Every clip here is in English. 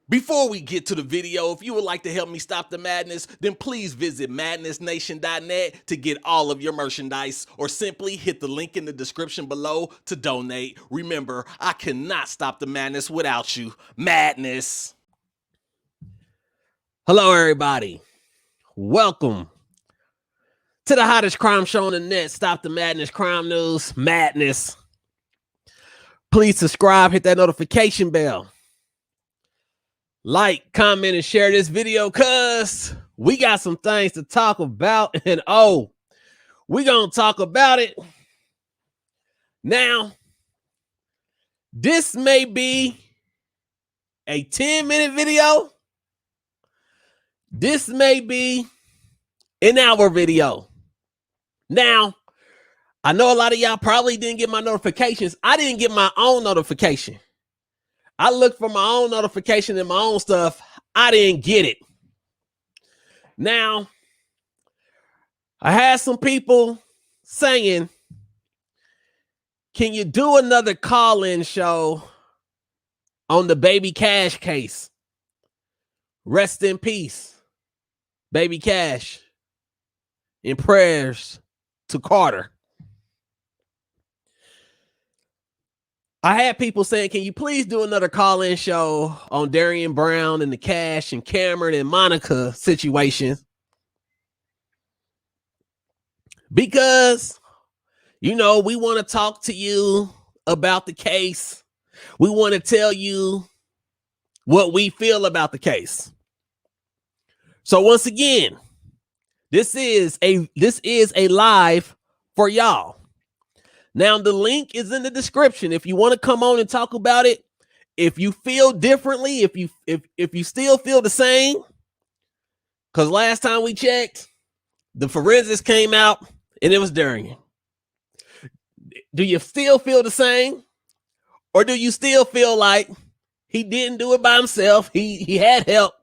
Before we get to the video, if you would like to help me stop the madness, then please visit madnessnation.net to get all of your merchandise, or simply hit the link in the description below to donate. Remember, I cannot stop the madness without you. Madness. Hello, everybody. Welcome to the hottest crime show on the net. Stop the madness, crime news, madness. Please subscribe, hit that notification bell. Like, comment, and share this video, cuz we got some things to talk about. And we're going to talk about it. Now, this may be a 10-minute video. This may be an hour video. Now, I know a lot of y'all probably didn't get my notifications. I didn't get my own notification. I looked for my own notification and my own stuff. I didn't get it. Now, I had some people saying, can you do another call-in show on the Baby Cash case? Rest in peace, Baby Cash. In prayers to Carter. I had people saying, can you please do another call-in show on Darriynn Brown and the Cash and Cameron and Monica situation? Because, you know, we want to talk to you about the case. We want to tell you what we feel about the case. So once again, this is a live for y'all. Now, the link is in the description. If you want to come on and talk about it, if you feel differently, if you still feel the same, because last time we checked, the forensics came out and it was Darriynn. Do you still feel the same? Or do you still feel like he didn't do it by himself? He had help.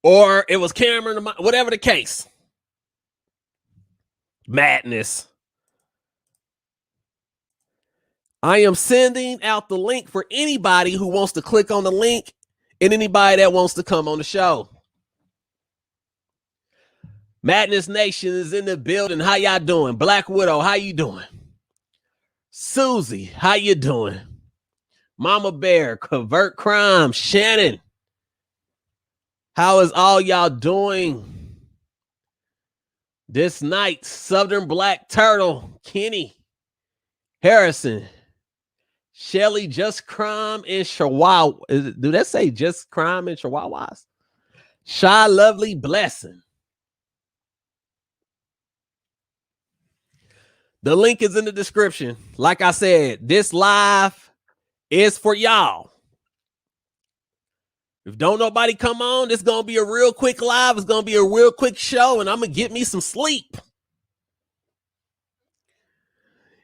Or it was Cameron, whatever the case. Madness. I am sending out the link for anybody who wants to click on the link and anybody that wants to come on the show. Madness Nation is in the building. How y'all doing? Black Widow, how you doing? Susie, how you doing? Mama Bear, Covert Crime, Shannon. How is all y'all doing this night? Southern Black Turtle, Kenny, Harrison, Shelly, Just Crime in Chihuahua. Do that say Just Crime in Chihuahuas? Shy Lovely Blessing. The link is in the description. Like I said, this live is for y'all. If don't nobody come on, it's going to be a real quick live. It's going to be a real quick show, and I'm going to get me some sleep.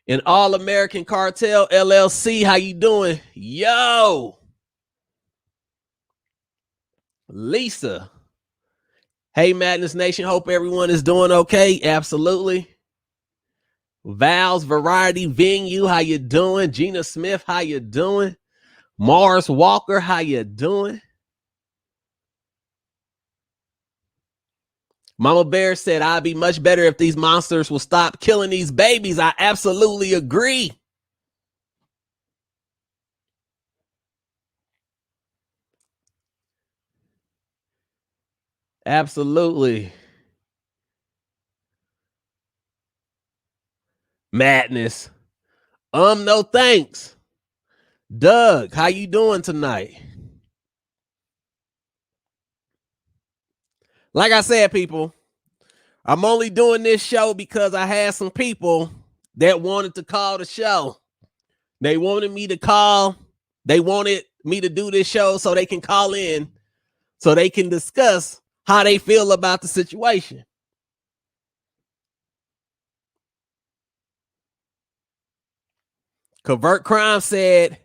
And All American Cartel LLC, how you doing? Yo. Lisa. Hey, Madness Nation. Hope everyone is doing okay. Absolutely. Val's Variety Venue, how you doing? Gina Smith, how you doing? Mars Walker, how you doing? Mama Bear said, I'd be much better if these monsters will stop killing these babies. I absolutely agree. Absolutely. Madness. No thanks. Doug, how you doing tonight? Like I said, people, I'm only doing this show because I had some people that wanted to call the show. They wanted me to call. They wanted me to do this show so they can call in, so they can discuss how they feel about the situation. Covert Crime said,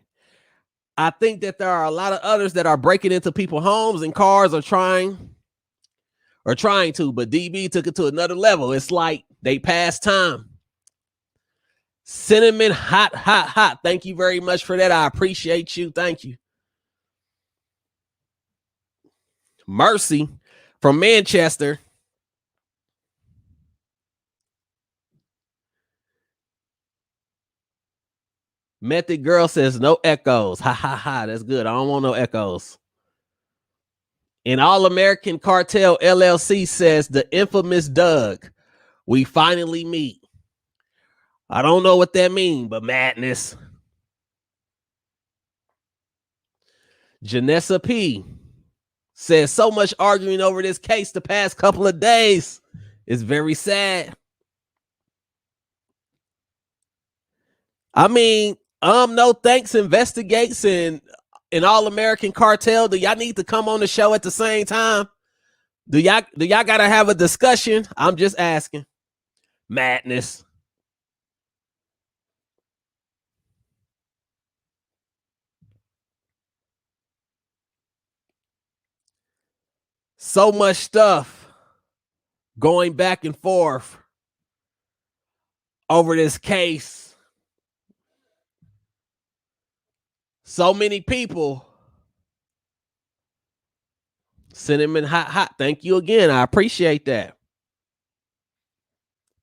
I think that there are a lot of others that are breaking into people's homes and cars or trying to, but DB took it to another level. It's like they passed time. Cinnamon hot. Thank you very much for that. I appreciate you. Thank you. Mercy from Manchester. Method Girl says no echoes. Ha ha ha. That's good. I don't want no echoes. And All American Cartel LLC says the infamous Doug. We finally meet. I don't know what that means, but madness. Janessa P says so much arguing over this case the past couple of days. It's very sad. I mean, no thanks investigates and All American Cartel. Do y'all need to come on the show at the same time? Do y'all gotta have a discussion? I'm just asking. Madness. So much stuff going back and forth over this case. So many people. Cinnamon hot. Thank you again. I appreciate that.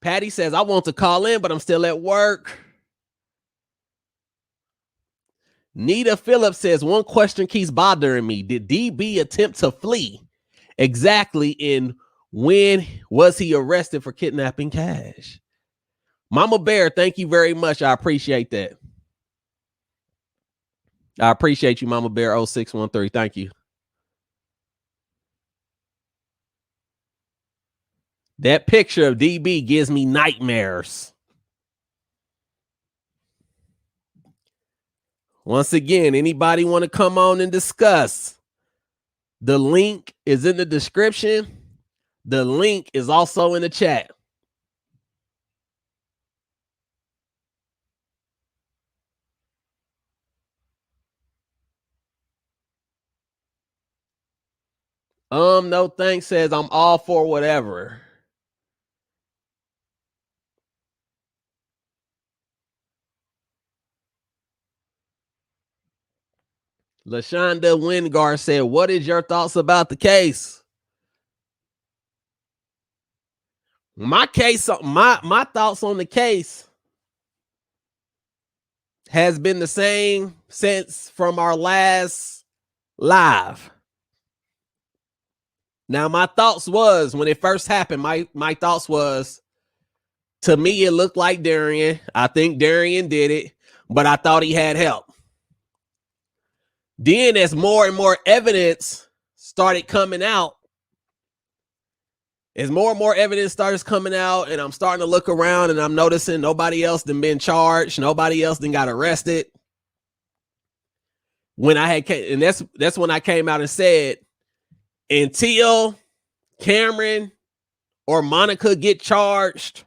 Patty says, I want to call in, but I'm still at work. Nita Phillips says, one question keeps bothering me. Did DB attempt to flee? Exactly. And when was he arrested for kidnapping Cash? Mama Bear, thank you very much. I appreciate that. I appreciate you, Mama Bear 0613. Thank you. That picture of DB gives me nightmares. Once again, anybody want to come on and discuss? The link is in the description. The link is also in the chat. No thanks says I'm all for whatever. LaShonda Wingard said, what is your thoughts about the case? My thoughts on the case has been the same since from our last live. Now, my thoughts was when it first happened, my thoughts was, to me, it looked like Darriynn. I think Darriynn did it, but I thought he had help. Then as more and more evidence started coming out, as more and more evidence starts coming out, and I'm starting to look around and I'm noticing nobody else done been charged, nobody else done got arrested. When I had, and that's when I came out and said, until Cameron or Monica get charged,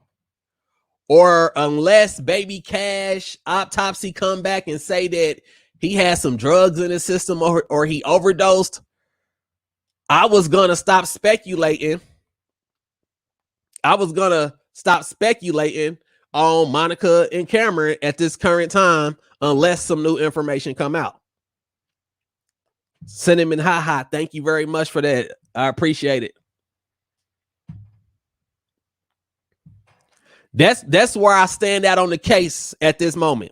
or unless Baby Cash autopsy come back and say that he had some drugs in his system or he overdosed, I was going to stop speculating. I was going to stop speculating on Monica and Cameron at this current time unless some new information come out. Cinnamon hot. Thank you very much for that. I appreciate it. That's where I stand out on the case at this moment.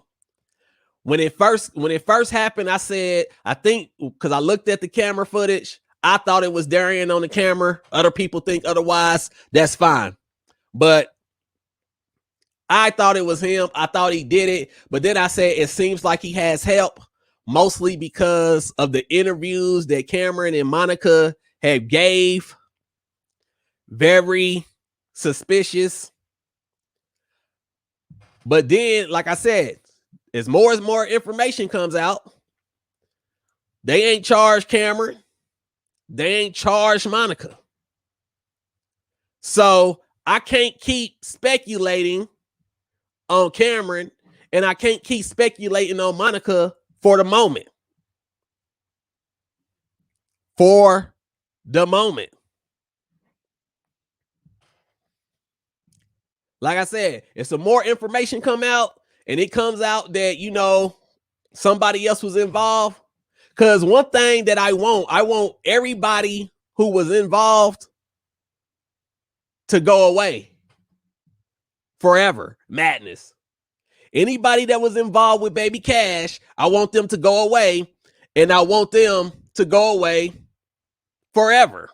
When it first happened, I said, I think because I looked at the camera footage, I thought it was Darriynn on the camera. Other people think otherwise. That's fine. But I thought it was him. I thought he did it. But then I said, it seems like he has help, mostly because of the interviews that Cameron and Monica have gave. Very suspicious. But then, like I said, as more information comes out, they ain't charged Cameron. They ain't charged Monica. So I can't keep speculating on Cameron, and I can't keep speculating on Monica for the moment. For the moment. Like I said, if some more information come out and it comes out that, you know, somebody else was involved, because one thing that I want everybody who was involved to go away forever. Madness. Anybody that was involved with Baby Cash, I want them to go away, and I want them to go away forever.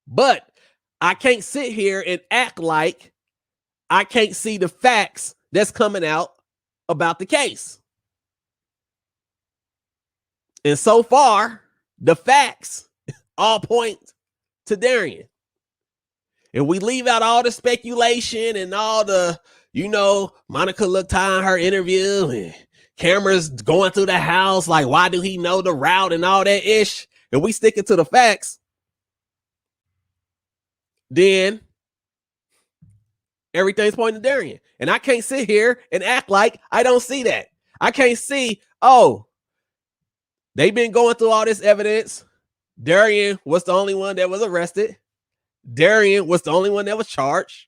But I can't sit here and act like I can't see the facts that's coming out about the case. And so far, the facts all point to Darriynn. And we leave out all the speculation and all the, Monica looked high in her interview and cameras going through the house. Like, why do he know the route and all that ish? And we stick it to the facts. Then everything's pointing to Darriynn. And I can't sit here and act like I don't see that. I can't see, they've been going through all this evidence. Darriynn was the only one that was arrested. Darriynn was the only one that was charged.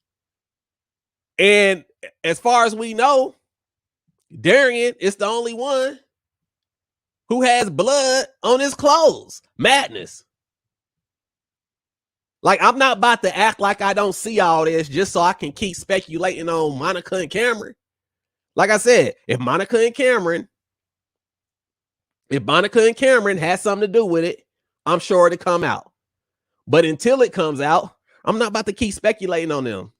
And as far as we know, Darriynn is the only one who has blood on his clothes. Madness. Like, I'm not about to act like I don't see all this just so I can keep speculating on Monica and Cameron. Like I said, if Monica and Cameron has something to do with it, I'm sure it'll come out. But until it comes out, I'm not about to keep speculating on them.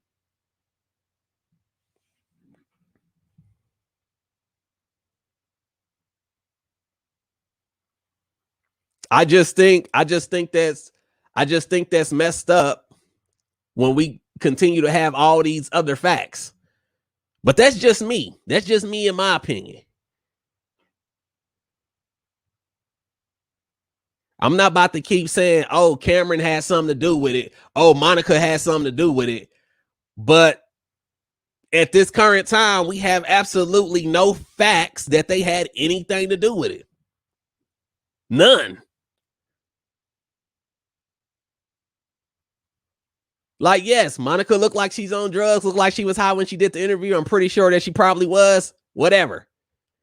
I just think that's messed up when we continue to have all these other facts. But that's just me. That's just me in my opinion. I'm not about to keep saying, Cameron has something to do with it. Monica has something to do with it. But at this current time, we have absolutely no facts that they had anything to do with it. None. Like, yes, Monica looked like she's on drugs, looked like she was high when she did the interview. I'm pretty sure that she probably was. Whatever.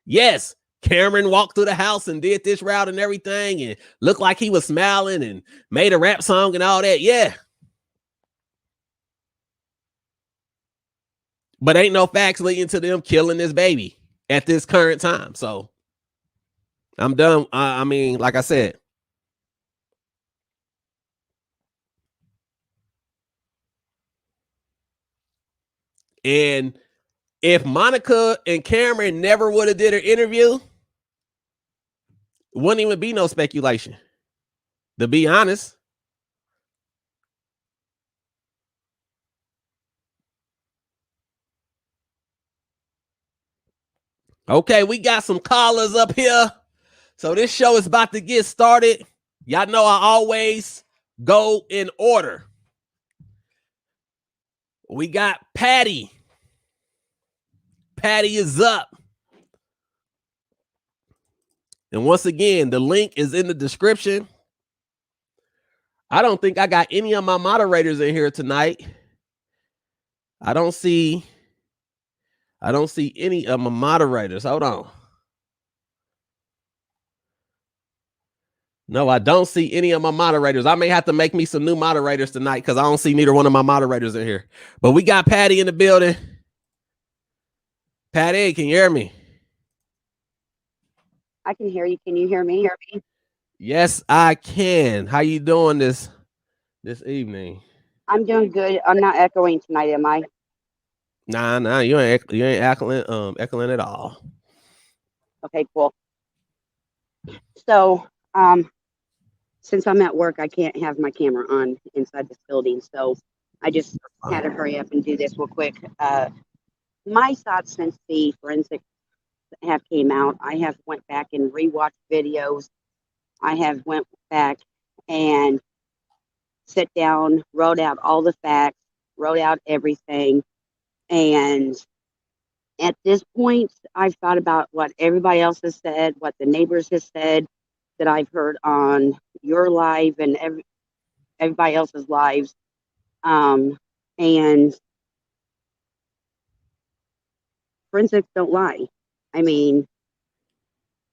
Yes, Cameron walked through the house and did this route and everything and looked like he was smiling and made a rap song and all that. Yeah. But ain't no facts leading to them killing this baby at this current time. So I'm done. I mean, like I said. And if Monica and Cameron never would have did an interview, wouldn't even be no speculation, to be honest. Okay, we got some callers up here. So this show is about to get started. Y'all know I always go in order. We got Patty. Patty is up. And once again, the link is in the description. I don't think I got any of my moderators in here tonight. I don't see any of my moderators. Hold on. No, I don't see any of my moderators. I may have to make me some new moderators tonight because I don't see neither one of my moderators in here. But we got Patty in the building. Patty, can you hear me? I can hear you. Can you hear me? Yes, I can. How you doing this evening? I'm doing good. I'm not echoing tonight, am I? Nah, you ain't echoing at all. Okay, cool. So, since I'm at work, I can't have my camera on inside this building. So I just had to hurry up and do this real quick. My thoughts since the forensics have came out, I have went back and rewatched videos. I have went back and sit down, wrote out all the facts, wrote out everything. And at this point, I've thought about what everybody else has said, what the neighbors have said, that I've heard on your live and everybody else's lives. And forensics don't lie. I mean,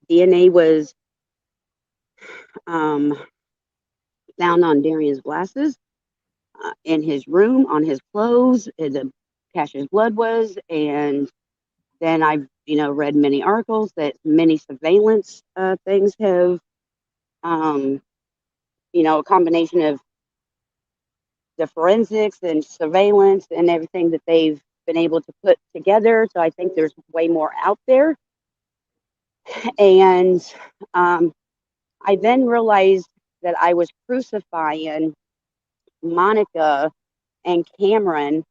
DNA was found on Darriyn's glasses, in his room, on his clothes, the cashier's blood was. And then I've, read many articles that many surveillance things have, um, a combination of the forensics and surveillance and everything that they've been able to put together. So I think there's way more out there. And um, I then realized that I was crucifying Monica and Cameron.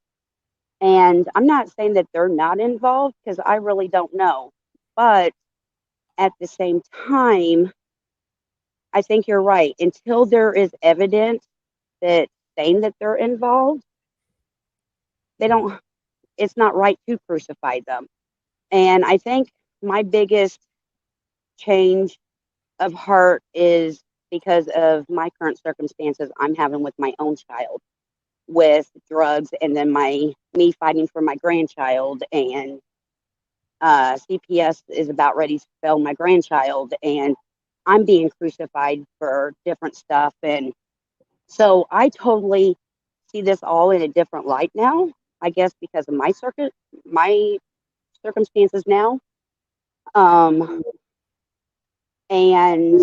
And I'm not saying that they're not involved because I really don't know. But at the same time, I think you're right. Until there is evidence that saying that they're involved, they don't, it's not right to crucify them. And I think my biggest change of heart is because of my current circumstances I'm having with my own child, with drugs, and then me fighting for my grandchild, and CPS is about ready to fail my grandchild, and I'm being crucified for different stuff. And so I totally see this all in a different light now, I guess because of my circumstances now. Um, and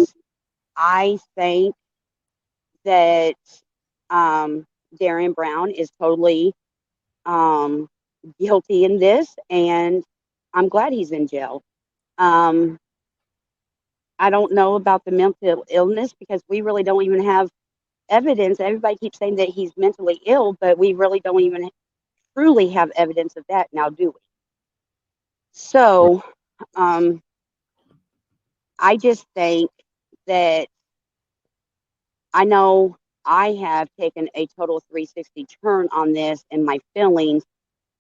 I think that Darriynn Brown is totally um, guilty in this, and I'm glad he's in jail. Um, I don't know about the mental illness because we really don't even have evidence. Everybody keeps saying that he's mentally ill, but we really don't even truly have evidence of that now, do we? So um, I just think that I know I have taken a total 360 turn on this and my feelings,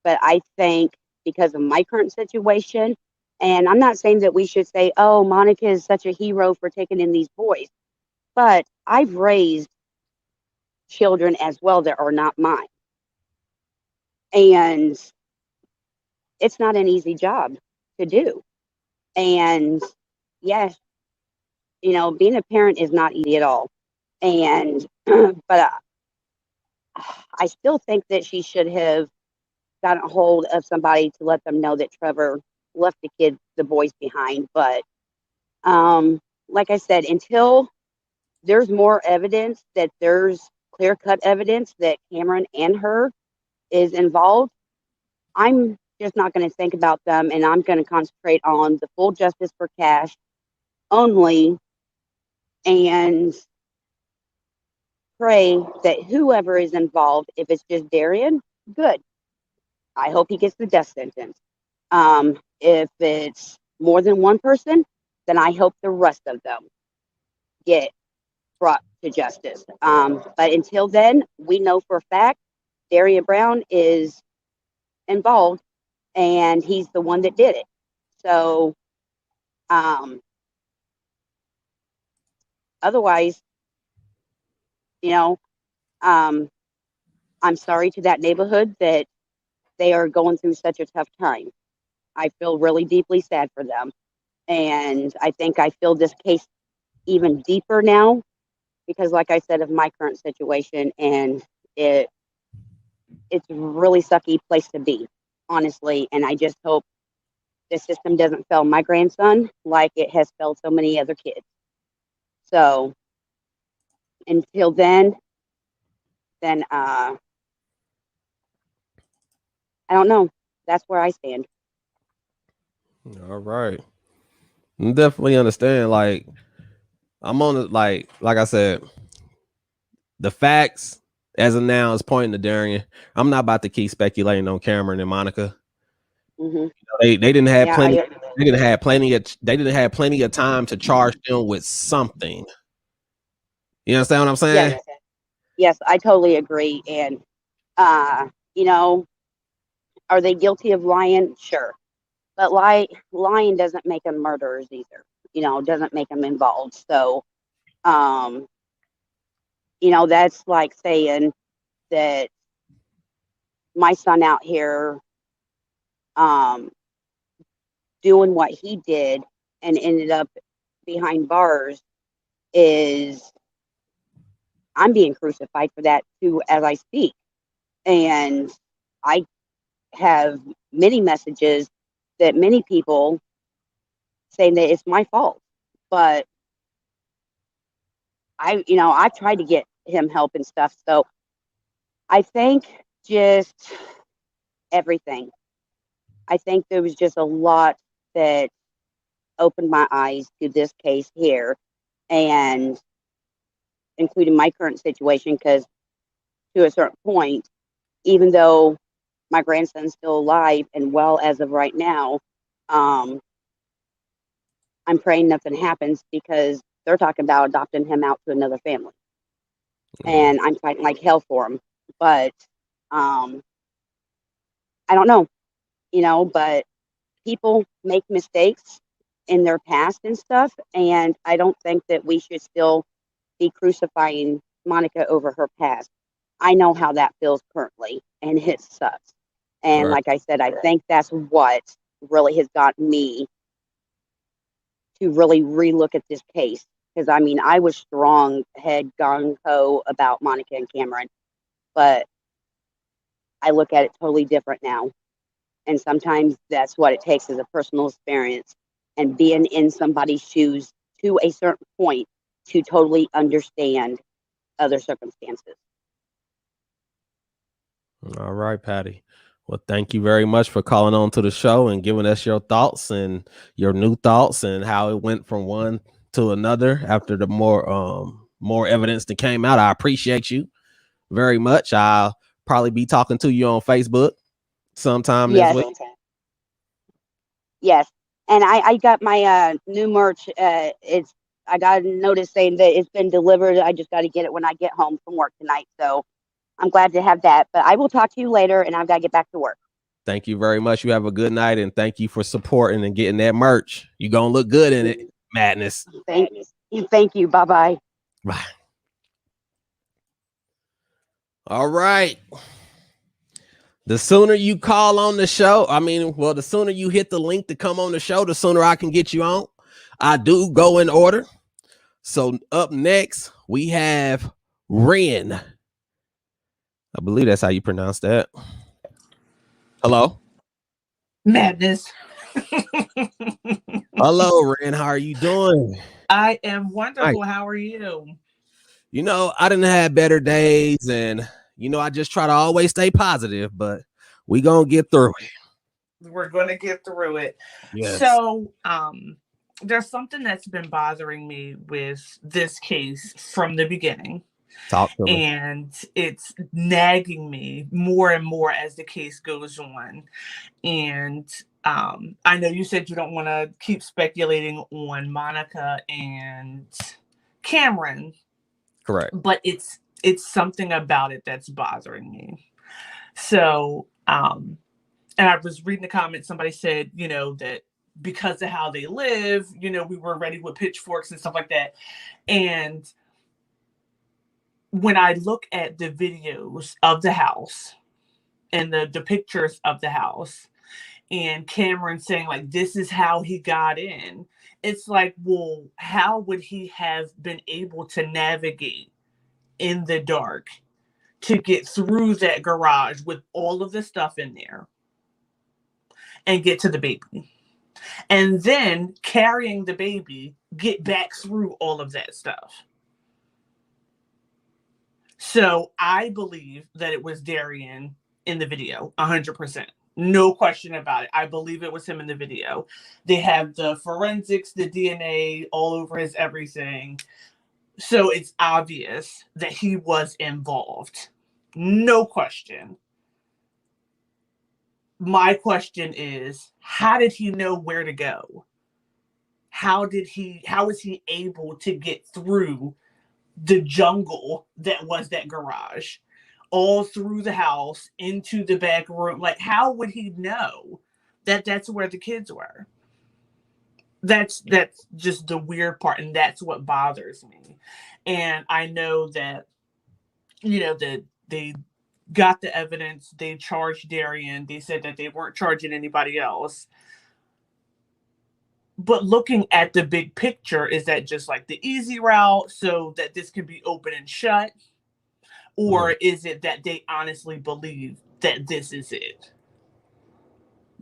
but I think because of my current situation, and I'm not saying that we should say, oh, Monica is such a hero for taking in these boys, but I've raised children as well that are not mine. And it's not an easy job to do. And yes, being a parent is not easy at all. And, but I still think that she should have gotten a hold of somebody to let them know that Trevor left the boys behind. But like I said, until there's more evidence, that there's clear cut evidence that Cameron and her is involved, I'm just not going to think about them, and I'm going to concentrate on the full justice for Cash only, and pray that whoever is involved, if it's just Darriynn, good. I hope he gets the death sentence. If it's more than one person, then I hope the rest of them get brought to justice. But until then, we know for a fact Darriynn Brown is involved, and he's the one that did it. So, um, otherwise, you know, um, I'm sorry to that neighborhood that they are going through such a tough time. I feel really deeply sad for them. And I think I feel this case even deeper now because, like I said, of my current situation, and it it's a really sucky place to be, honestly. And I just hope the system doesn't fail my grandson like it has failed so many other kids. So until then I don't know. That's where I stand. All right. I definitely understand. Like I'm on it. Like I said, the facts as of now is pointing to Darriynn. I'm not about to keep speculating on Cameron and Monica. Hmm. They didn't have Yeah, plenty. They didn't have plenty of time to charge them with something. You understand what I'm yes, saying? yes, I totally agree. And uh, you know, are they guilty of lying? Sure, but lying doesn't make them murderers either. Doesn't make them involved. So, um, that's like saying that my son out here um, doing what he did and ended up behind bars is I'm being crucified for that too as I speak. And I have many messages that many people saying that it's my fault. But I've tried to get him help and stuff. So I think just everything. I think there was just a lot that opened my eyes to this case here, and including my current situation, because to a certain point, even though my grandson's still alive and well as of right now, um, I'm praying nothing happens because they're talking about adopting him out to another family. And I'm fighting like hell for him. But um, I don't know, but people make mistakes in their past and stuff. And I don't think that we should still be crucifying Monica over her past. I know how that feels currently, and it sucks. And Right. like I said, I think that's what really has got me to really relook at this case. Because I mean, I was strong head gung ho about Monica and Cameron, but I look at it totally different now. And sometimes that's what it takes as a personal experience and being in somebody's shoes to a certain point to totally understand other circumstances. All right, Patty. Well, thank you very much for calling on to the show and giving us your thoughts and your new thoughts and how it went from one to another after the more evidence that came out. I appreciate you very much. I'll probably be talking to you on Facebook sometime this Yes, week. yes. And I got my new merch. I got a notice saying that it's been delivered. I just got to get it when I get home from work tonight. So I'm glad to have that. But I will talk to you later, and I've got to get back to work. Thank you very much. You have a good night, and thank you for supporting and getting that merch. You're going to look good in it, Madness. Thank you. Bye bye. Bye. All right. The sooner you call on the show, the sooner you hit the link to come on the show, the sooner I can get you on. I do go in order. So up next, we have Ren. I believe that's how you pronounce that. Hello? Madness. Hello, Ren. How are you doing? I am wonderful. Hi. How are you? I didn't have better days, and I just try to always stay positive, but we gonna get through it. We're going to get through it. Yes. So, there's something that's been bothering me with this case from the beginning. Talk to me. And it's nagging me more and more as the case goes on. And I know you said you don't want to keep speculating on Monica and Cameron. Correct. But it's something about it that's bothering me. So, and I was reading the comments, somebody said, that because of how they live, we were ready with pitchforks and stuff like that. And when I look at the videos of the house and the pictures of the house and Cameron saying like, this is how he got in, it's like, well, how would he have been able to navigate in the dark to get through that garage with all of the stuff in there and get to the baby? And then carrying the baby, get back through all of that stuff. So I believe that it was Darriynn in the video, 100%. No question about it. I believe it was him in the video. They have the forensics, the DNA all over his everything. So it's obvious that he was involved. No question. My question is, how did he know where to go? How was he able to get through the jungle that was that garage, all through the house, into the back room? Like, how would he know that that's where the kids were? That's just the weird part, and that's what bothers me. And I know that, that they got the evidence, they charged Darriynn, they said that they weren't charging anybody else. But looking at the big picture, is that just like the easy route so that this can be open and shut? Or is it that they honestly believe that this is it?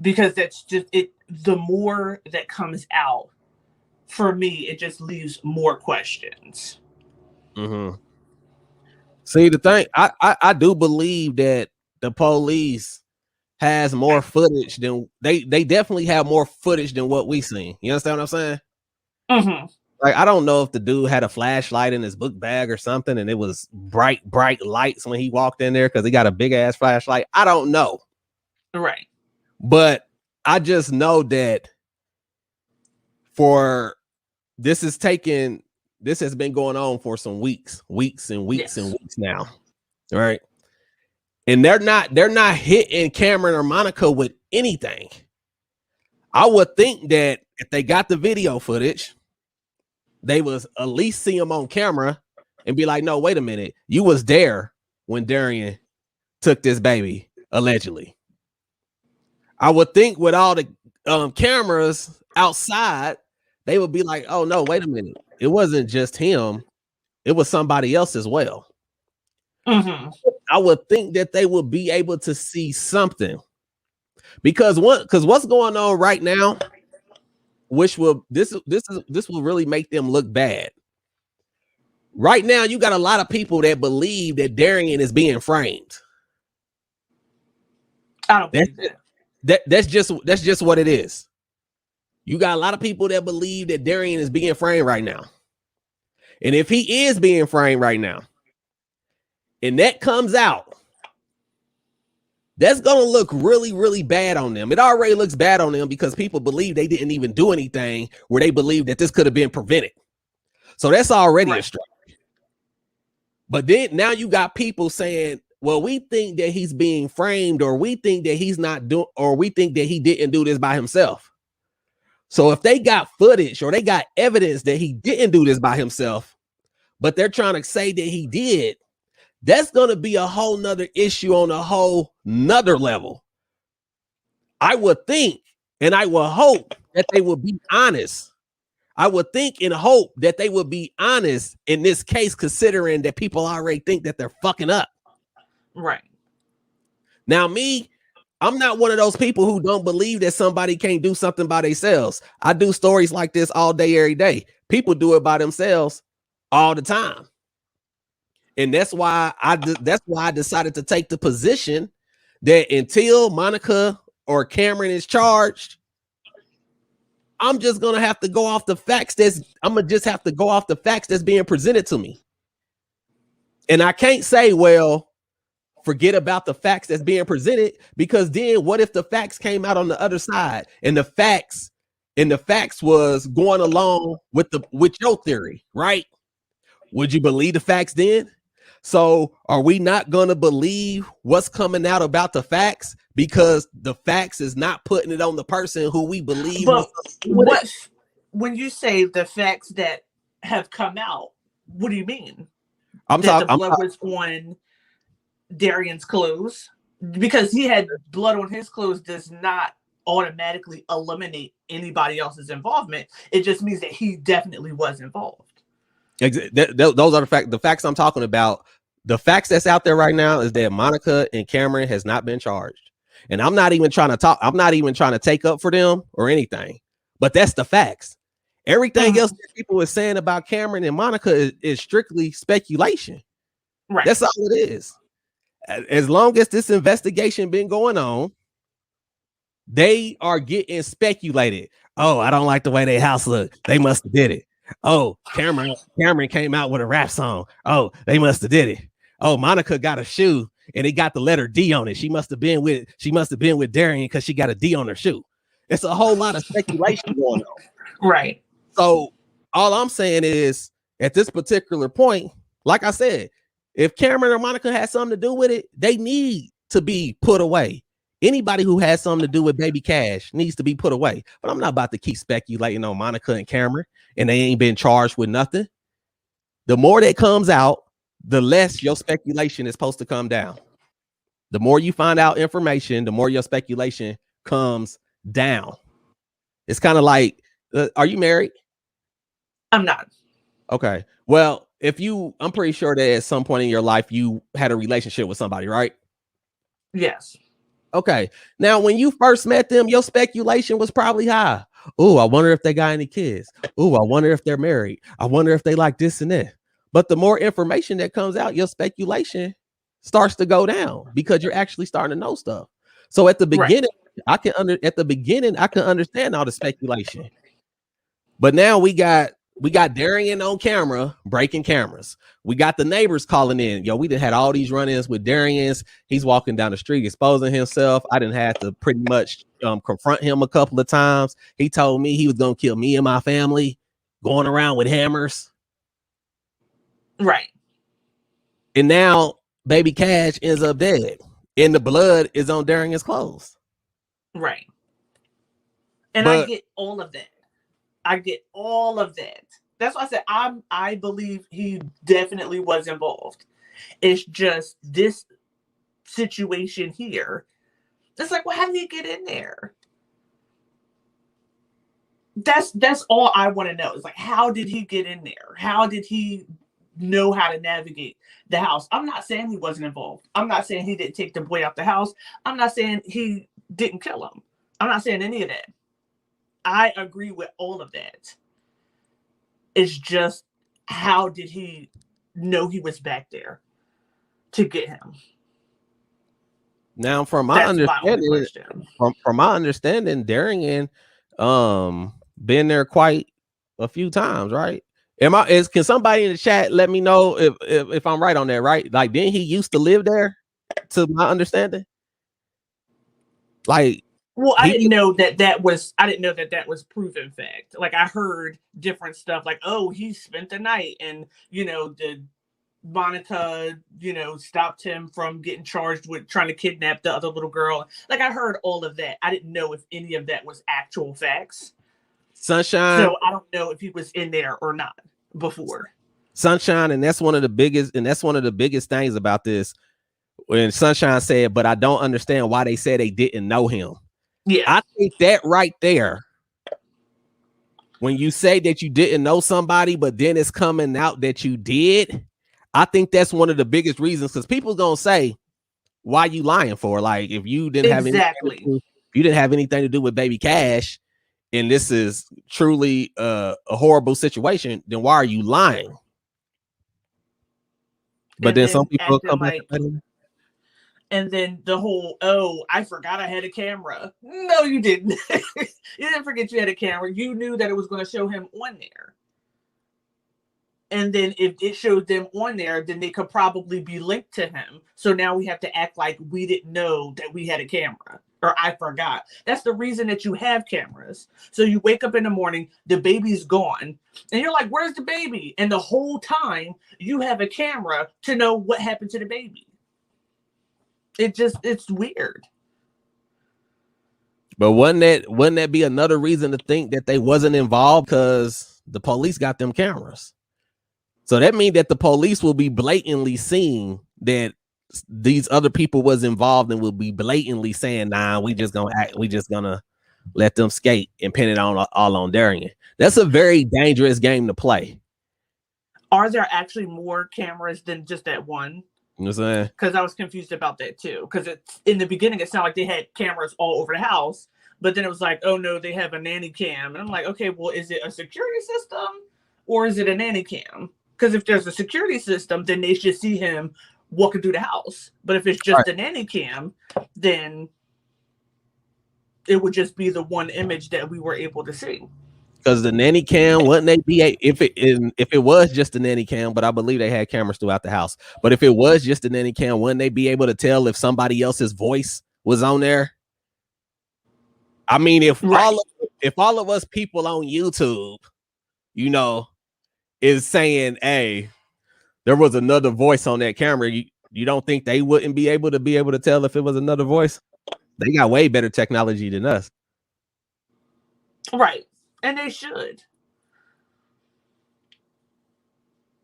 Because that's just it. The more that comes out, for me, it just leaves more questions. Mm-hmm. See, the thing, I do believe that the police has more footage than they definitely have more footage than what we seen. You understand what I'm saying? Mm-hmm. Like, I don't know if the dude had a flashlight in his book bag or something, and it was bright lights when he walked in there because he got a big ass flashlight. I don't know. Right. But I just know that this has been going on for some weeks and weeks now. Right. And they're not hitting Cameron or Monica with anything. I would think that if they got the video footage, they was at least see him on camera and be like, no, wait a minute. You was there when Darriynn took this baby, allegedly. I would think with all the cameras outside, they would be like, oh, no, wait a minute. It wasn't just him. It was somebody else as well. Mm-hmm. I would think that they would be able to see something. Because what's going on right now, which will this will really make them look bad. Right now, you got a lot of people that believe that Darriynn is being framed. I don't believe that. That's just what it is. You got a lot of people that believe that Darriynn is being framed right now. And if he is being framed right now, and that comes out, that's going to look really, really bad on them. It already looks bad on them because people believe they didn't even do anything where they believe that this could have been prevented. So that's already a strike. But then now you got people saying, well, we think that he's being framed, or we think that he's not doing, or we think that he didn't do this by himself. So if they got footage or they got evidence that he didn't do this by himself, but they're trying to say that he did, that's going to be a whole nother issue on a whole nother level. I would think, and I will hope that they will be honest. I would think and hope that they would be honest in this case, considering that people already think that they're fucking up. Right. Now, I'm not one of those people who don't believe that somebody can't do something by themselves. I do stories like this all day, every day. People do it by themselves all the time. And that's why I decided to take the position that until Monica or Cameron is charged, I'm just gonna have to go off the facts that's being presented to me. And I can't say, well, forget about the facts that's being presented, because then what if the facts came out on the other side and the facts was going along with your theory, right? Would you believe the facts then? So are we not going to believe what's coming out about the facts because the facts is not putting it on the person who we believe? But when you say the facts that have come out, what do you mean? The blood was on Darryn's clothes? Because he had blood on his clothes does not automatically eliminate anybody else's involvement. It just means that he definitely was involved. Those are the facts I'm talking about. The facts that's out there right now is that Monica and Cameron has not been charged. And I'm not even trying to take up for them or anything, but that's the facts. Everything else that people are saying about Cameron and Monica is strictly speculation. Right. That's all it is. As long as this investigation been going on, they are getting speculated. Oh, I don't like the way their house look. They must have did it. Oh, Cameron came out with a rap song. Oh, they must have did it. Oh, Monica got a shoe and it got the letter D on it. She must have been with Darriynn because she got a D on her shoe. It's a whole lot of speculation going on. Right. So all I'm saying is, at this particular point, like I said, if Cameron or Monica had something to do with it, they need to be put away. Anybody who has something to do with baby Cash needs to be put away. But I'm not about to keep speculating on Monica and Cameron, and they ain't been charged with nothing. The more that comes out, the less your speculation is supposed to come down. The more you find out information, the more your speculation comes down. It's kind of like Are you married? I'm not. Okay. Well, I'm pretty sure that at some point in your life you had a relationship with somebody, right? Yes. Okay. Now, when you first met them, your speculation was probably high. Oh, I wonder if they got any kids. Oh, I wonder if they're married. I wonder if they like this and that. But the more information that comes out, your speculation starts to go down because you're actually starting to know stuff. So at the beginning, I can understand all the speculation. But now we got Darriynn on camera breaking cameras. We got the neighbors calling in. Yo, we done had all these run-ins with Darriyn's. He's walking down the street exposing himself. I didn't have to pretty much confront him a couple of times. He told me he was gonna kill me and my family, going around with hammers. Right. And now baby Cash ends up dead, and the blood is on Darriyn's clothes. Right. And But I get all of that. I get all of that. That's why I said I believe he definitely was involved. It's just this situation here. It's like, well, how did he get in there? That's all I want to know. It's like, how did he get in there? How did he know how to navigate the house? I'm not saying he wasn't involved. I'm not saying he didn't take the boy out the house. I'm not saying he didn't kill him. I'm not saying any of that. I agree with all of that. It's just, how did he know he was back there to get him? Now, from my understanding, Darriynn been there quite a few times, right? Can somebody in the chat let me know if I'm right on that, right? Like, didn't he used to live there, to my understanding? Like, well, I didn't know that was proven fact. Like, I heard different stuff like, oh, he spent the night, and the Monica, stopped him from getting charged with trying to kidnap the other little girl. Like, I heard all of that. I didn't know if any of that was actual facts. Sunshine. So I don't know if he was in there or not before. Sunshine, and that's one of the biggest things about this. When Sunshine said, but I don't understand why they said they didn't know him. Yeah. I think that right there, when you say that you didn't know somebody, but then it's coming out that you did, I think that's one of the biggest reasons, because people's gonna say, why you lying for? Like, if you didn't have anything to do with baby Cash, and this is truly a horrible situation, then why are you lying? But then some people come back and then the whole, oh, I forgot I had a camera. No, you didn't. You didn't forget you had a camera. You knew that it was going to show him on there. And then if it showed them on there, then they could probably be linked to him. So now we have to act like we didn't know that we had a camera, or I forgot. That's the reason that you have cameras. So you wake up in the morning, the baby's gone, and you're like, where's the baby? And the whole time you have a camera to know what happened to the baby. It's weird. But wouldn't that be another reason to think that they wasn't involved, because the police got them cameras? So that means that the police will be blatantly seeing that these other people was involved, and will be blatantly saying, nah, we just gonna let them skate and pin it all on Darriynn. That's a very dangerous game to play. Are there actually more cameras than just that one? You know what I'm saying? Because I was confused about that too. Because in the beginning, it sounded like they had cameras all over the house, but then it was like, oh no, they have a nanny cam, and I'm like, okay, well, is it a security system or is it a nanny cam? Because if there's a security system, then they should see him walking through the house. But if it's just a nanny cam, then it would just be the one image that we were able to see. Because the nanny cam, wouldn't they be if it was just a nanny cam? But I believe they had cameras throughout the house. But if it was just a nanny cam, wouldn't they be able to tell if somebody else's voice was on there? I mean, if all of us people on YouTube, is saying, hey, there was another voice on that camera, you don't think they wouldn't be able to tell if it was another voice? They got way better technology than us. Right. And they should.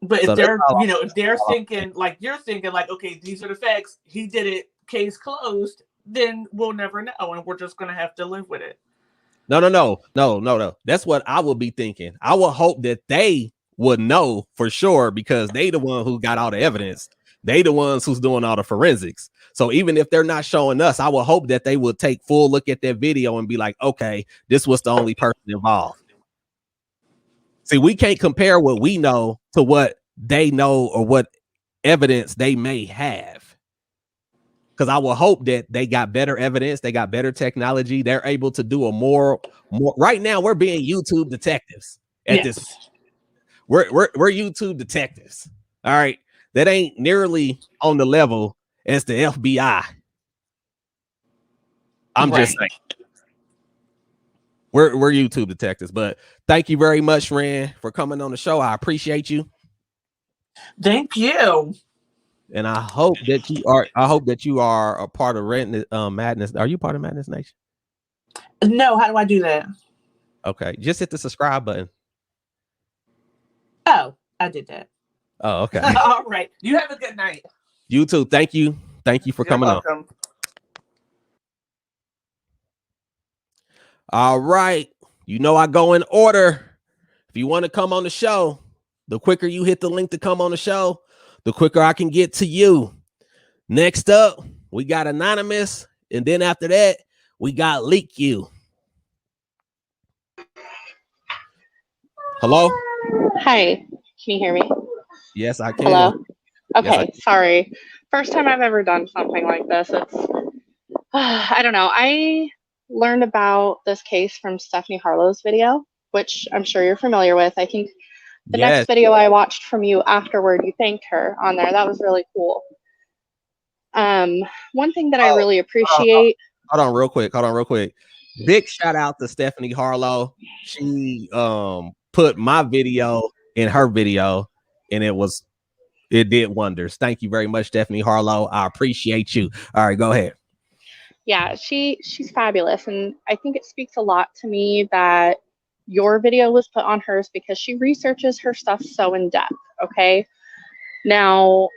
But if they're thinking like you're thinking, like, okay, these are the facts, he did it, case closed, then we'll never know, and we're just gonna have to live with it. No. That's what I would be thinking. I would hope that they would know for sure because they the one who got all the evidence. They the ones who's doing all the forensics. So even if they're not showing us, I would hope that they would take full look at that video and be like, okay, this was the only person involved. See, we can't compare what we know to what they know or what evidence they may have. Because I will hope that they got better evidence, they got better technology, they're able to do a more. Right now, we're being YouTube detectives at this. We're YouTube detectives. All right, that ain't nearly on the level as the FBI. I'm just saying. We're YouTube detectives, but thank you very much, Ren, for coming on the show. I appreciate you. Thank you. And I hope that you are a part of Madness. Are you part of Madness Nation? No, how do I do that? Okay, just hit the subscribe button. Oh, I did that. Oh, okay. All right. You have a good night. You too. Thank you. Thank you for coming on. All right. You know I go in order. If you want to come on the show, the quicker you hit the link to come on the show, the quicker I can get to you. Next up, we got Anonymous. And then after that, we got Leak You. Hello? Hi. Can you hear me? Yes, I can. Hello? Okay, Yes, sorry. First time I've ever done something like this. It's, I don't know. I learned about this case from Stephanie Harlow's video, which I'm sure you're familiar with. I think the next video I watched from you afterward, you thanked her on there. That was really cool. One thing that I really appreciate. Hold on real quick. Big shout out to Stephanie Harlow. She put my video in her video and it did wonders. Thank you very much, Stephanie Harlow. I appreciate you. All right, go ahead. Yeah, she's fabulous. And I think it speaks a lot to me that your video was put on hers because she researches her stuff so in depth. Okay. Now,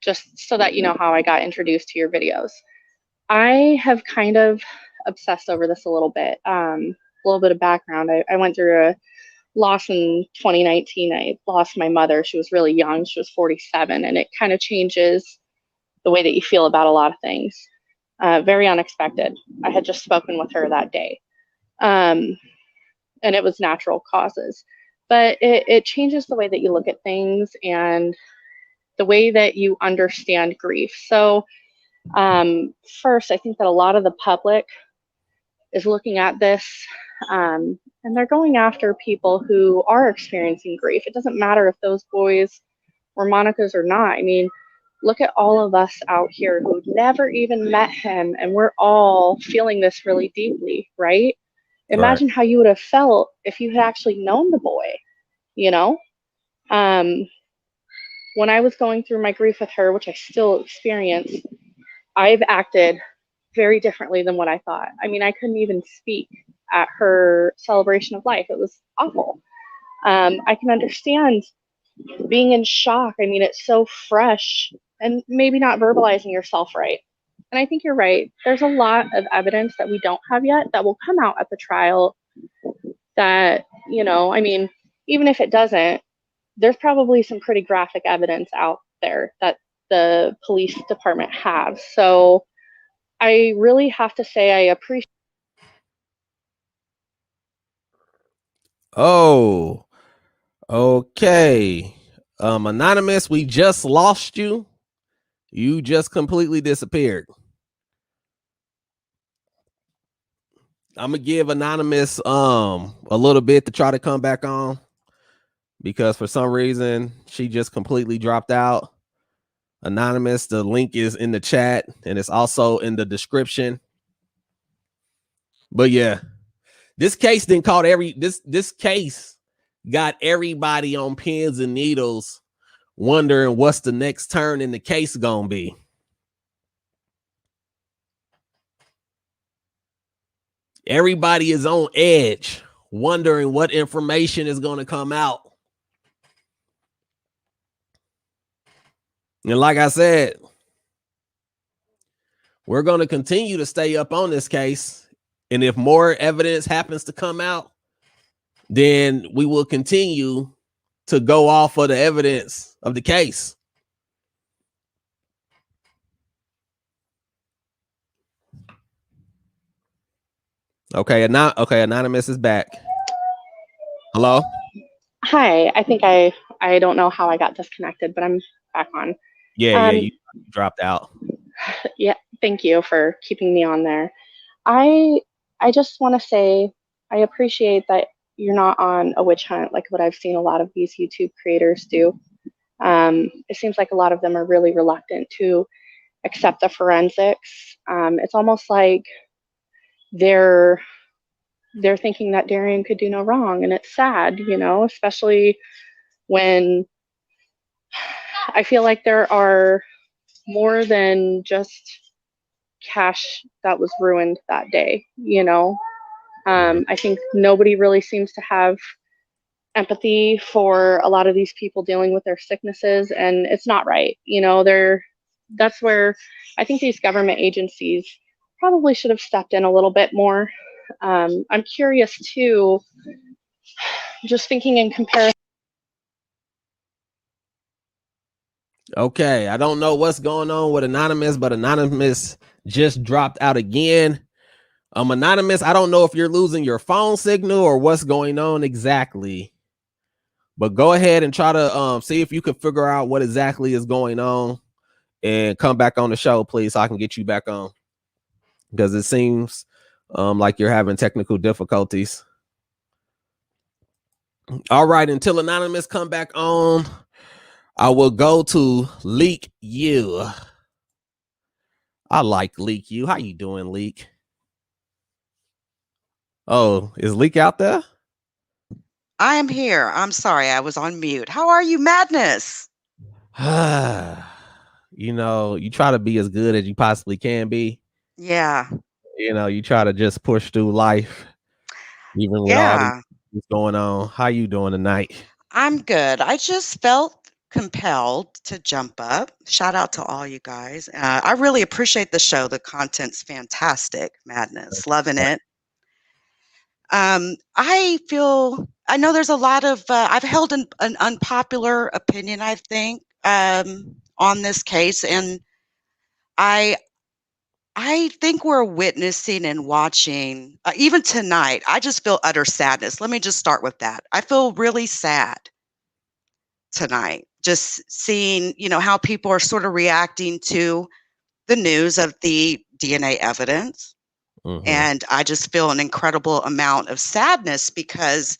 just so that you know how I got introduced to your videos, I have kind of obsessed over this a little bit. A little bit of background. I went through a loss in 2019. I lost my mother. She was really young. She was 47, and it kind of changes the way that you feel about a lot of things. Very unexpected. I had just spoken with her that day, and it was natural causes. But it changes the way that you look at things and the way that you understand grief. So first, I think that a lot of the public is looking at this and they're going after people who are experiencing grief. It doesn't matter if those boys were Monica's or not. I mean, look at all of us out here who never even met him, and we're all feeling this really deeply, right? Imagine how you would have felt if you had actually known the boy, you know? When I was going through my grief with her, which I still experience, I've acted very differently than what I thought. I mean, I couldn't even speak at her celebration of life. It was awful. I can understand being in shock. I mean, it's so fresh and maybe not verbalizing yourself right. And I think you're right. There's a lot of evidence that we don't have yet that will come out at the trial that, you know, I mean, even if it doesn't, there's probably some pretty graphic evidence out there that the police department have. So I really have to say I appreciate. Oh, okay. Anonymous, we just lost you. You just completely disappeared. I'm gonna give Anonymous a little bit to try to come back on because for some reason she just completely dropped out. Anonymous, the link is in the chat and it's also in the description. But yeah, this case didn't caught this case got everybody on pins and needles wondering what's the next turn in the case gonna be. Everybody is on edge, wondering what information is going to come out. And like I said, we're going to continue to stay up on this case And if more evidence happens to come out, then we will continue to go off of the evidence of the case. Okay, Anonymous is back. Hello? Hi, I think I don't know how I got disconnected, but I'm back on. Yeah, you dropped out. Yeah, thank you for keeping me on there. I just want to say I appreciate that you're not on a witch hunt like what I've seen a lot of these YouTube creators do. It seems like a lot of them are really reluctant to accept the forensics. It's almost like they're thinking that Darriynn could do no wrong, and it's sad, especially when I feel like there are more than just cash that was ruined that day. I think nobody really seems to have empathy for a lot of these people dealing with their sicknesses, and it's not right. That's where I think these government agencies probably should have stepped in a little bit more. I'm curious too, just thinking in comparison. Okay, I don't know what's going on with Anonymous, but Anonymous just dropped out again. Anonymous, I don't know if you're losing your phone signal or what's going on exactly, but go ahead and try to see if you can figure out what exactly is going on and come back on the show, please, so I can get you back on, because it seems like you're having technical difficulties. All right, until Anonymous come back on, I will go to Leak You. I like Leak You. How you doing, Leak? Oh, is Leak out there? I am here. I'm sorry, I was on mute. How are you, Madness? You try to be as good as you possibly can be. Yeah. You try to just push through life, even with all these things going on. How you doing tonight? I'm good. I just felt compelled to jump up. Shout out to all you guys. I really appreciate the show. The content's fantastic, Madness. Loving it. I know there's a lot of, I've held an unpopular opinion, I think, on this case. And I think we're witnessing and watching, even tonight, I just feel utter sadness. Let me just start with that. I feel really sad tonight, just seeing, how people are sort of reacting to the news of the DNA evidence. Mhm. And I just feel an incredible amount of sadness, because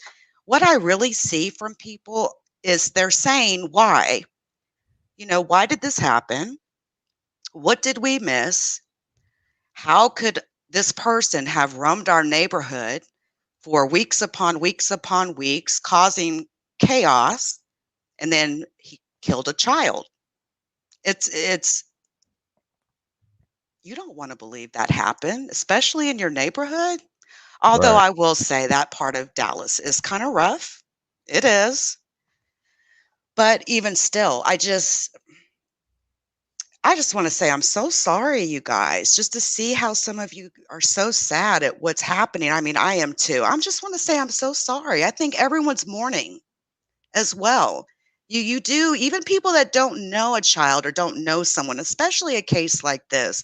what I really see from people is they're saying, why? Why did this happen? What did we miss? How could this person have roamed our neighborhood for weeks upon weeks upon weeks, causing chaos, and then he killed a child? It's you don't want to believe that happened, especially in your neighborhood. Although Right. I will say that part of Dallas is kind of rough. It is. But even still, I just want to say I'm so sorry, you guys, just to see how some of you are so sad at what's happening. I mean, I am too. I just want to say I'm so sorry. I think everyone's mourning as well. You do, even people that don't know a child or don't know someone, especially a case like this,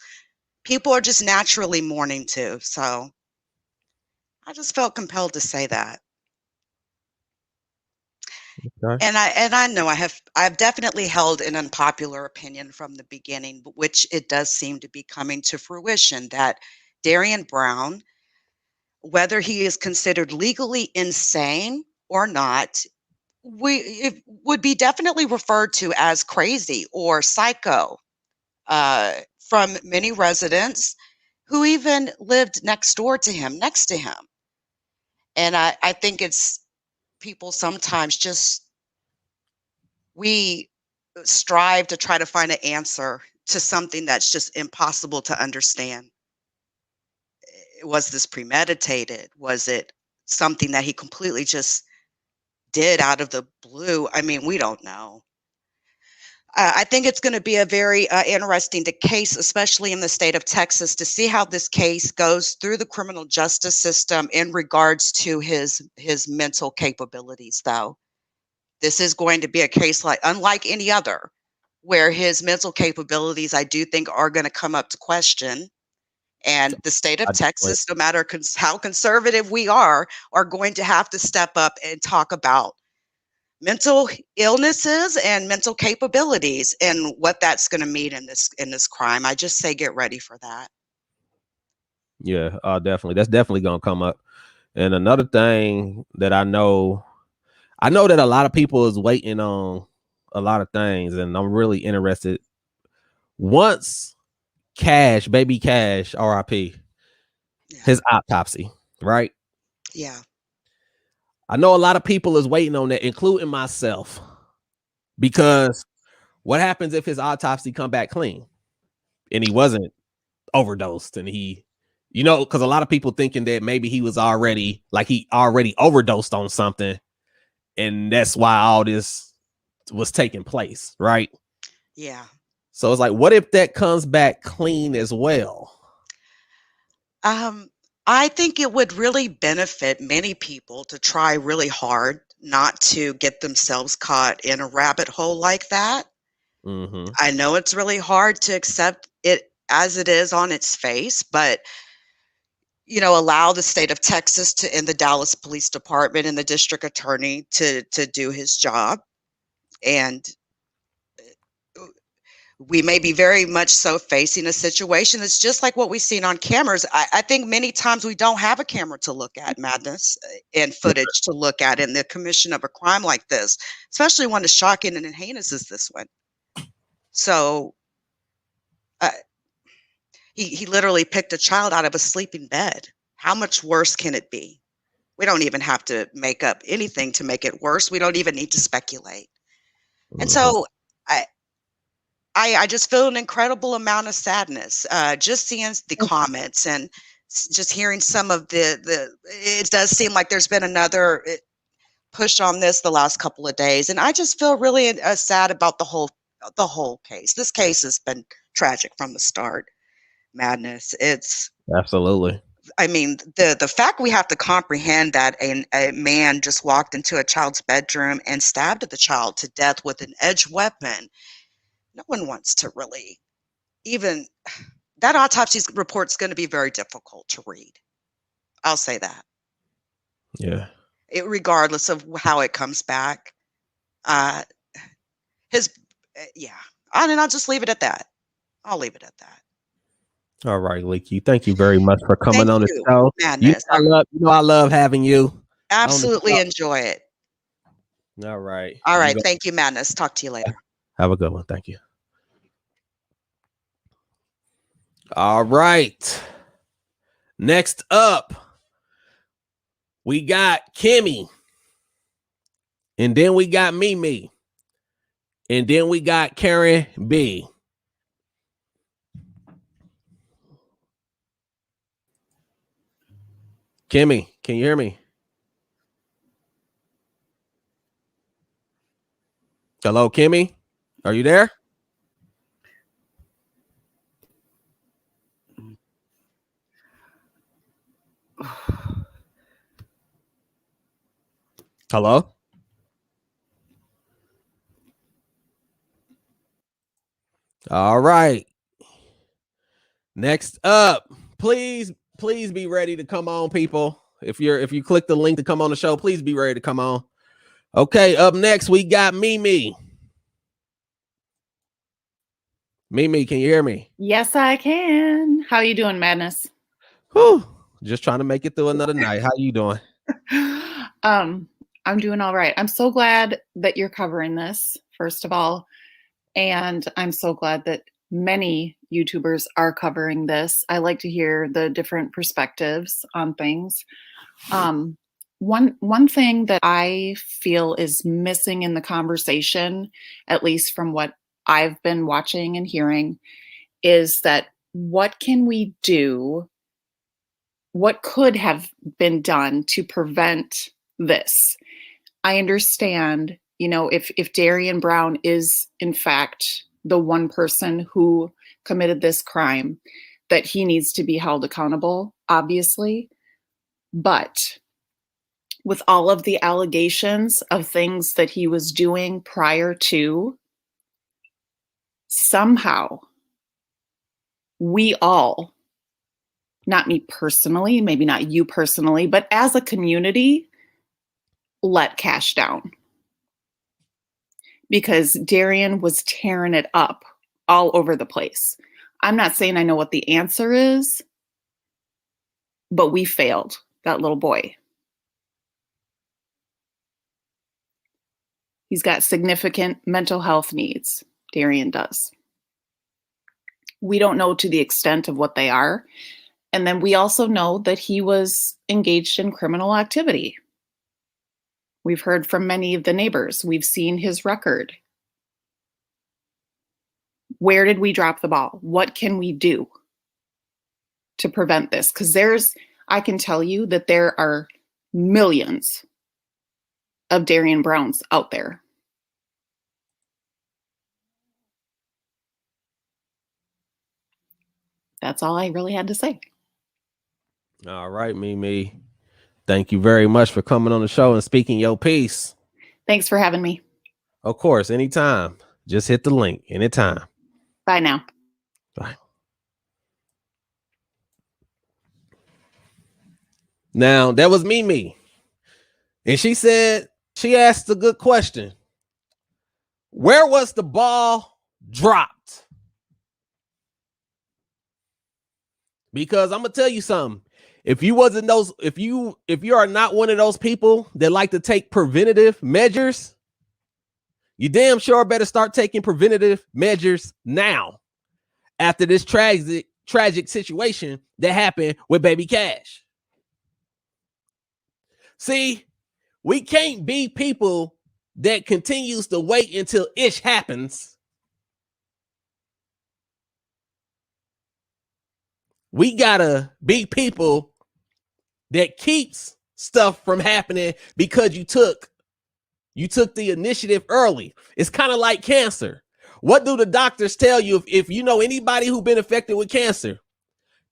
people are just naturally mourning too. So I just felt compelled to say that. Okay. And I know I've definitely held an unpopular opinion from the beginning, but which it does seem to be coming to fruition, that Darriynn Brown, whether he is considered legally insane or not, it would be definitely referred to as crazy or psycho from many residents who even lived next to him. And I think it's people sometimes just we strive to try to find an answer to something that's just impossible to understand. Was this premeditated? Was it something that he completely just did out of the blue? I mean, we don't know. I think it's going to be a very interesting case, especially in the state of Texas, to see how this case goes through the criminal justice system in regards to his mental capabilities. Though this is going to be a case unlike any other, where his mental capabilities, I do think, are going to come up to question. And the state of Texas, no matter how conservative we are going to have to step up and talk about mental illnesses and mental capabilities and what that's going to mean in this crime. I just say get ready for that. Yeah, definitely. That's definitely going to come up. And another thing that I know that a lot of people is waiting on a lot of things, and I'm really interested. Once Baby Cash, RIP, his autopsy, right? Yeah. I know a lot of people is waiting on that, including myself, because what happens if his autopsy come back clean and he wasn't overdosed, and he, because a lot of people thinking that maybe he already overdosed on something, and that's why all this was taking place, right? Yeah. So it's like, what if that comes back clean as well? I think it would really benefit many people to try really hard not to get themselves caught in a rabbit hole like that. Mm-hmm. I know it's really hard to accept it as it is on its face, but allow the state of Texas and the Dallas Police Department and the district attorney to do his job. And we may be very much so facing a situation that's just like what we've seen on cameras. I think many times we don't have a camera to look at, Madness, and footage to look at in the commission of a crime like this, especially one as shocking and heinous as this one. So he literally picked a child out of a sleeping bed. How much worse can it be? We don't even have to make up anything to make it worse. We don't even need to speculate. And so I just feel an incredible amount of sadness just seeing the comments and just hearing some of it does seem like there's been another push on this the last couple of days. And I just feel really sad about the whole case. This case has been tragic from the start. Madness. It's absolutely. I mean, the fact we have to comprehend that a man just walked into a child's bedroom and stabbed the child to death with an edged weapon. No one wants to really even that autopsy report's going to be very difficult to read. I'll say that. Yeah. Regardless of how it comes back. And I'll just leave it at that. I'll leave it at that. All right, Leaky. Thank you very much for coming on the show. Madness. I love having you. Absolutely enjoy it. All right. All right. Thank you, Madness. Talk to you later. Have a good one. Thank you. All right. Next up, we got Kimmy. And then we got Mimi. And then we got Karen B. Kimmy, can you hear me? Hello, Kimmy? Are you there? Hello? All right. Next up, please be ready to come on, people. If you click the link to come on the show, please be ready to come on. Okay, up next we got Mimi. Mimi, can you hear me? Yes, I can. How you doing, Madness? Whew, just trying to make it through another night. How you doing? I'm doing all right. I'm so glad that you're covering this, first of all. And I'm so glad that many YouTubers are covering this. I like to hear the different perspectives on things. One thing that I feel is missing in the conversation, at least from what I've been watching and hearing, is that what can we do? What could have been done to prevent this? I understand you know, if Darriynn Brown is in fact the one person who committed this crime, that he needs to be held accountable, obviously. But with all of the allegations of things that he was doing prior to, somehow we all, not me personally, maybe not you personally, but as a community, let cash down. Because Darriynn was tearing it up all over the place. I'm not saying I know what the answer is, but we failed that little boy. He's got significant mental health needs. Darriynn does. We don't know to the extent of what they are. And then we also know that he was engaged in criminal activity. We've heard from many of the neighbors. We've seen his record. Where did we drop the ball? What can we do to prevent this? Because I can tell you that there are millions of Darriynn Browns out there. That's all I really had to say. All right, Mimi. Thank you very much for coming on the show and speaking your piece. Thanks for having me. Of course, anytime. Just hit the link anytime. Bye now. Bye. Now, that was Mimi. And she asked a good question. Where was the ball dropped? Because I'm gonna tell you something. If you are not one of those people that like to take preventative measures, you damn sure better start taking preventative measures now after this tragic situation that happened with Baby Cash. See, we can't be people that continues to wait until ish happens. We gotta be people that keeps stuff from happening because you took the initiative early. It's kind of like cancer. What do the doctors tell you if you know anybody who's been affected with cancer?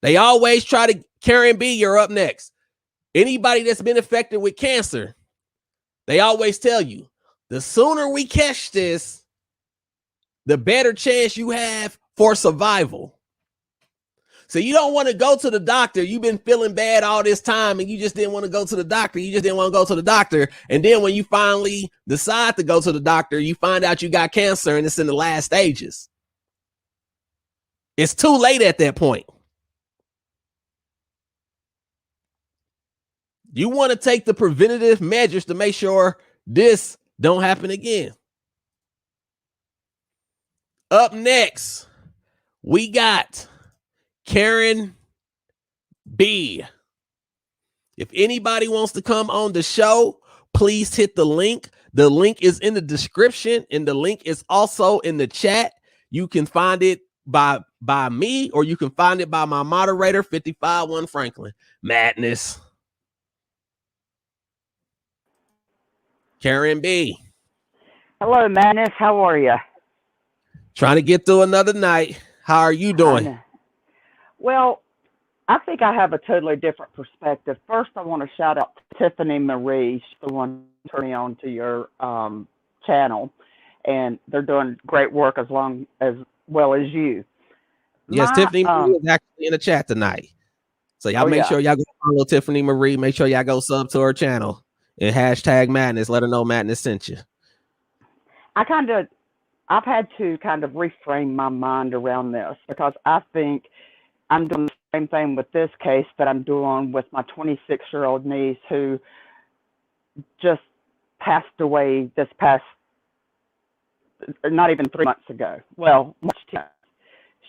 They always try to, Karen B, you're up next. Anybody that's been affected with cancer, they always tell you, the sooner we catch this, the better chance you have for survival. So you don't want to go to the doctor. You've been feeling bad all this time and you just didn't want to go to the doctor. You just didn't want to go to the doctor. And then when you finally decide to go to the doctor, you find out you got cancer and it's in the last stages. It's too late at that point. You want to take the preventative measures to make sure this don't happen again. Up next, we got Karen B. If anybody wants to come on the show, please hit the link. The link is in the description and the link is also in the chat. You can find it by me or you can find it by my moderator, 551 Franklin. Madness. Karen B. Hello, Madness. How are you? Trying to get through another night. How are you doing? Well, I think I have a totally different perspective. First, I want to shout out to Tiffany Marie. She's the one who turned me on to your channel, and they're doing great work as well as you. Yes, Tiffany Marie is actually in the chat tonight. So y'all make sure y'all go follow Tiffany Marie. Make sure y'all go sub to her channel and hashtag Madness. Let her know Madness sent you. I've had to kind of reframe my mind around this because I think I'm doing the same thing with this case that I'm doing with my 26-year-old niece who just passed away this past, not even 3 months ago. Well, March 10th.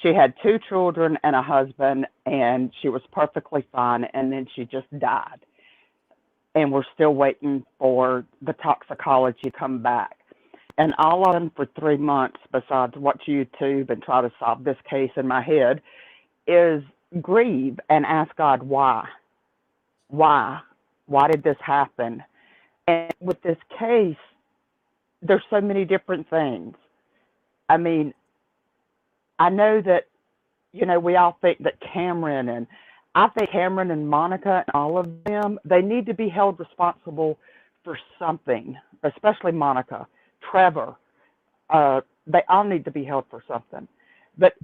She had 2 children and a husband, and she was perfectly fine, and then she just died. And we're still waiting for the toxicology to come back. And all I've done for 3 months, besides watch YouTube and try to solve this case in my head, is grieve and ask God why. Why did this happen? And with this case, there's so many different things. I mean, I know that, you know, we all think that Cameron and I think Cameron and Monica and all of them, they need to be held responsible for something, especially Monica, Trevor. They all need to be held for something. But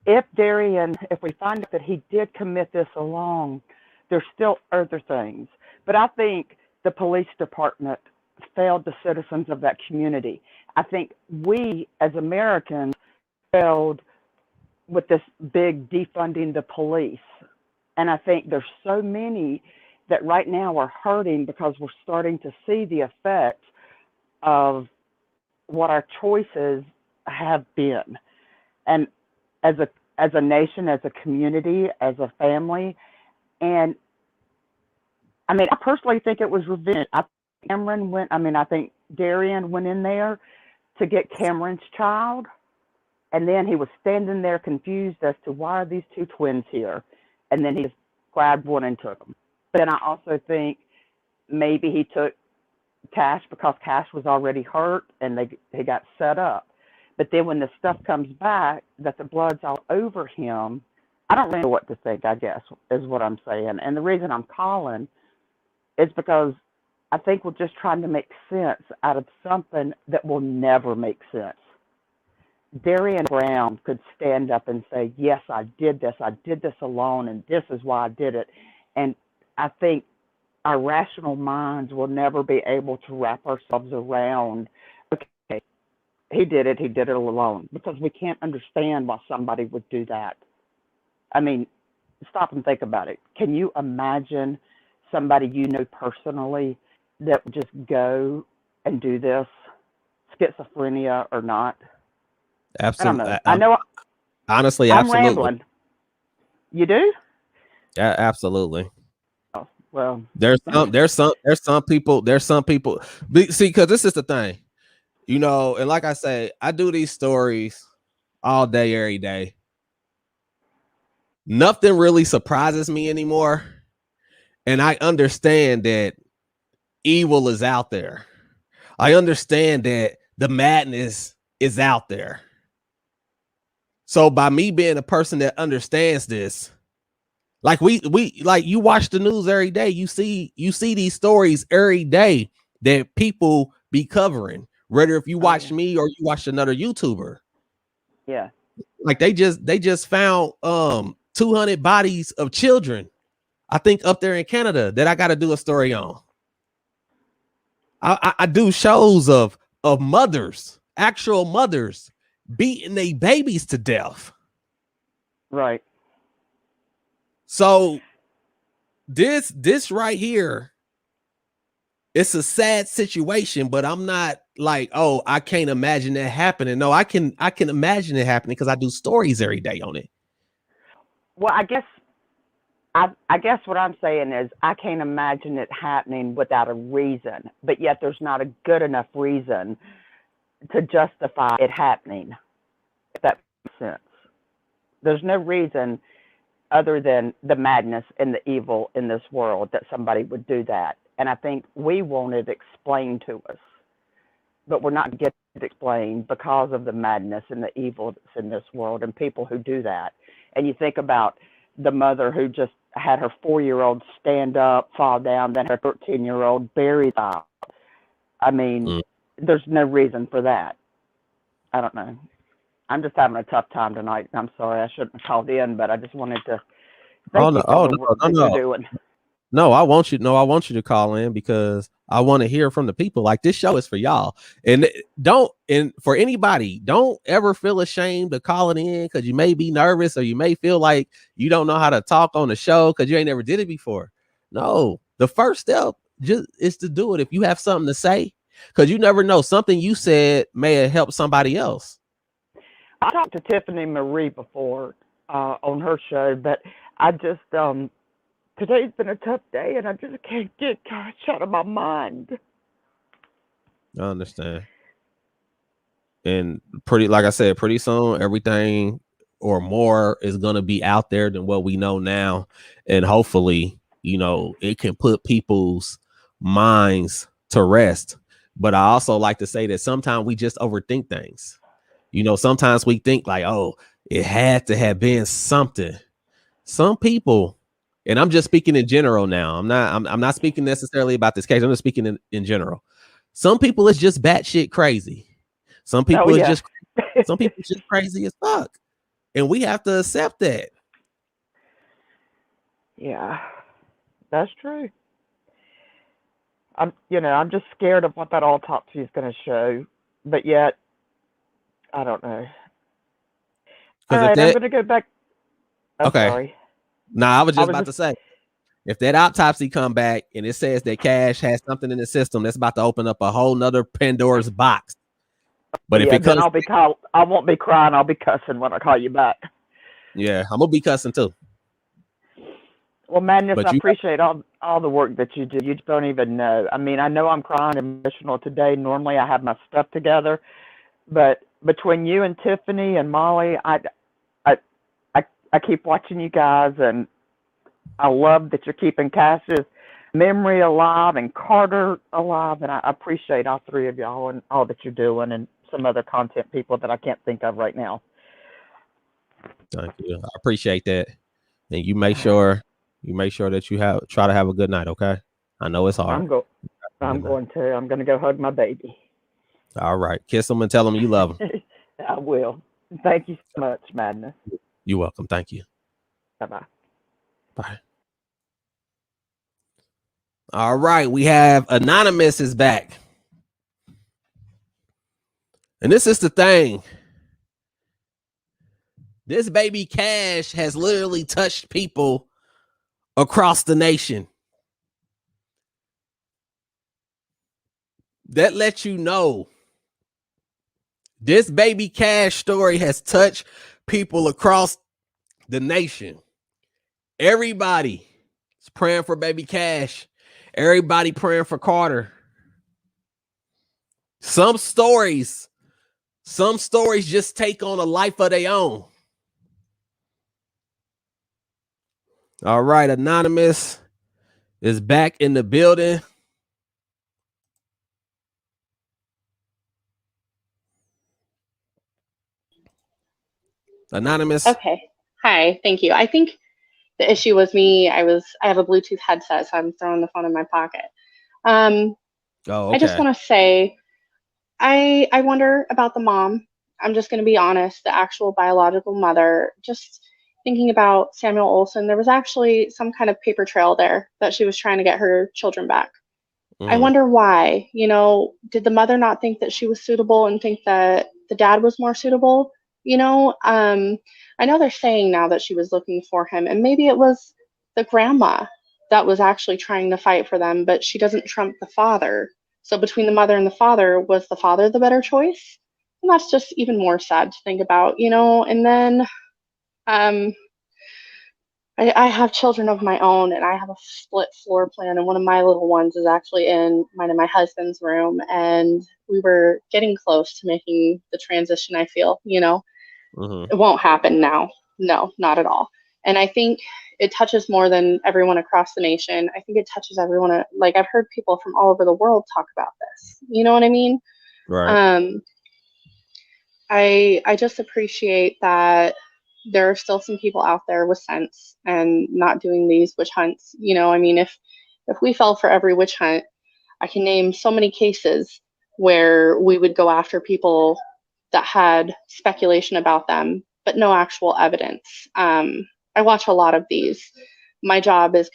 if Darriynn, if we find out that he did commit this alone, there's still other things. But I think the police department failed the citizens of that community. I think we as Americans failed with this big defunding the police. And I think there's so many that right now are hurting because we're starting to see the effects of what our choices have been. And as a nation, as a community, as a family, and I mean, I personally think it was revenge. I think Darriynn went in there to get Cameron's child, and then he was standing there confused as to why are these two twins here, and then he just grabbed one and took them. But then I also think maybe he took Cash because Cash was already hurt and he got set up. But then when the stuff comes back that the blood's all over him, I don't really know what to think, I guess, is what I'm saying. And the reason I'm calling is because I think we're just trying to make sense out of something that will never make sense. Darriynn Brown could stand up and say, yes, I did this alone, and this is why I did it. And I think our rational minds will never be able to wrap ourselves around, okay, he did it alone, because we can't understand why somebody would do that. I mean, stop and think about it. Can you imagine somebody you know personally that would just go and do this, schizophrenia or not? Absolutely. I know. Honestly, I'm absolutely. rambling. You do? Yeah, absolutely. Oh, well, there's some people. See, because this is the thing, you know, and like I say, I do these stories all day, every day. Nothing really surprises me anymore, and I understand that evil is out there. I understand that the madness is out there. So by me being a person that understands this, like we like you watch the news every day, you see these stories every day that people be covering, whether if you watch me or you watch another YouTuber. Yeah. Like they just found 200 bodies of children, I think up there in Canada, that I got to do a story on. I do shows of mothers, actual mothers beating their babies to death. Right. So this right here, it's a sad situation, but I'm not like, oh, I can't imagine that happening. No, I can imagine it happening because I do stories every day on it. Well, I guess what I'm saying is I can't imagine it happening without a reason, but yet there's not a good enough reason to justify it happening, if that makes sense. There's no reason other than the madness and the evil in this world that somebody would do that. And I think we want it explained to us, but we're not getting it explained because of the madness and the evil that's in this world and people who do that. And you think about the mother who just had her 4-year-old stand up, fall down, then her 13-year-old buried out. I mean, there's no reason for that. I don't know. I'm just having a tough time tonight. I'm sorry, I shouldn't have called in, but I just wanted to thank you for the work that you're doing. No, I want you to call in because I want to hear from the people. Like, this show is for y'all. And for anybody, don't ever feel ashamed to call it in because you may be nervous or you may feel like you don't know how to talk on the show because you ain't never did it before. No, the first step just is to do it if you have something to say, because you never know, something you said may have helped somebody else. I talked to Tiffany Marie before on her show, but I just today's been a tough day, and I just can't get gosh out of my mind. I understand. And like I said, pretty soon, everything or more is going to be out there than what we know now. And hopefully, you know, it can put people's minds to rest, But I also like to say that sometimes we just overthink things. You know, sometimes we think like, oh, it had to have been something. Some people, and I'm just speaking in general now. I'm not speaking necessarily about this case. I'm just speaking in general. Some people it's just batshit crazy. Some people Oh is yeah. just crazy as fuck. And we have to accept that. Yeah, that's true. I'm just scared of what that autopsy is going to show, but yet I don't know. All Because if right, I'm that going to go back. I'm okay. sorry. Nah, I was I just was about just to say, if that autopsy come back and it says that Cash has something in the system, that's about to open up a whole nother Pandora's box. But if yeah. it Then comes, I won't be crying. I'll be cussing when I call you back. yeah, I'm gonna be cussing too. Well, Madness, I But you, appreciate all the work that you do. You just don't even know. I mean, I know I'm crying and emotional today. Normally, I have my stuff together, but between you and Tiffany and Molly, I, I keep watching you guys, and I love that you're keeping Cass's memory alive and Carter alive, and I appreciate all three of y'all and all that you're doing, and some other content people that I can't think of right now. thank you. I appreciate that, and you make sure that you try to have a good night. Okay, I know it's hard. I'm go. Good I'm night. going to. I'm going to go hug my baby. All right, kiss them and tell them you love them. I will. Thank you so much, Madness. You're welcome. Thank you. Bye bye. Bye. All right, we have Anonymous is back. And this is the thing. This baby Cash has literally touched people across the nation. That lets you know this baby Cash story has touched people across the nation. Everybody is praying for baby Cash. Everybody praying for Carter. Some stories just take on a life of their own. All right, Anonymous is back in the building. Anonymous. Okay. Hi. Thank you. I think the issue was me. I have a Bluetooth headset, so I'm throwing the phone in my pocket. Oh, I just okay. want to say I wonder about the mom. I'm just going to be honest, the actual biological mother. Just thinking about Samuel Olson, there was actually some kind of paper trail there that she was trying to get her children back. I wonder why. Did the mother not think that she was suitable and think that the dad was more suitable? I know they're saying now that she was looking for him, and maybe it was the grandma that was actually trying to fight for them, but she doesn't trump the father. So between the mother and the father, was the father the better choice? And that's just even more sad to think about. And then um, I have children of my own, and I have a split floor plan, and one of my little ones is actually in mine and my husband's room, and we were getting close to making the transition. I feel, it won't happen now. No, not at all. And I think it touches more than everyone across the nation. I think it touches everyone. Like I've heard people from all over the world talk about this. You know what I mean? Right. I just appreciate that there are still some people out there with sense and not doing these witch hunts. I mean, if we fell for every witch hunt, I can name so many cases where we would go after people that had speculation about them, but no actual evidence. I watch a lot of these. My job is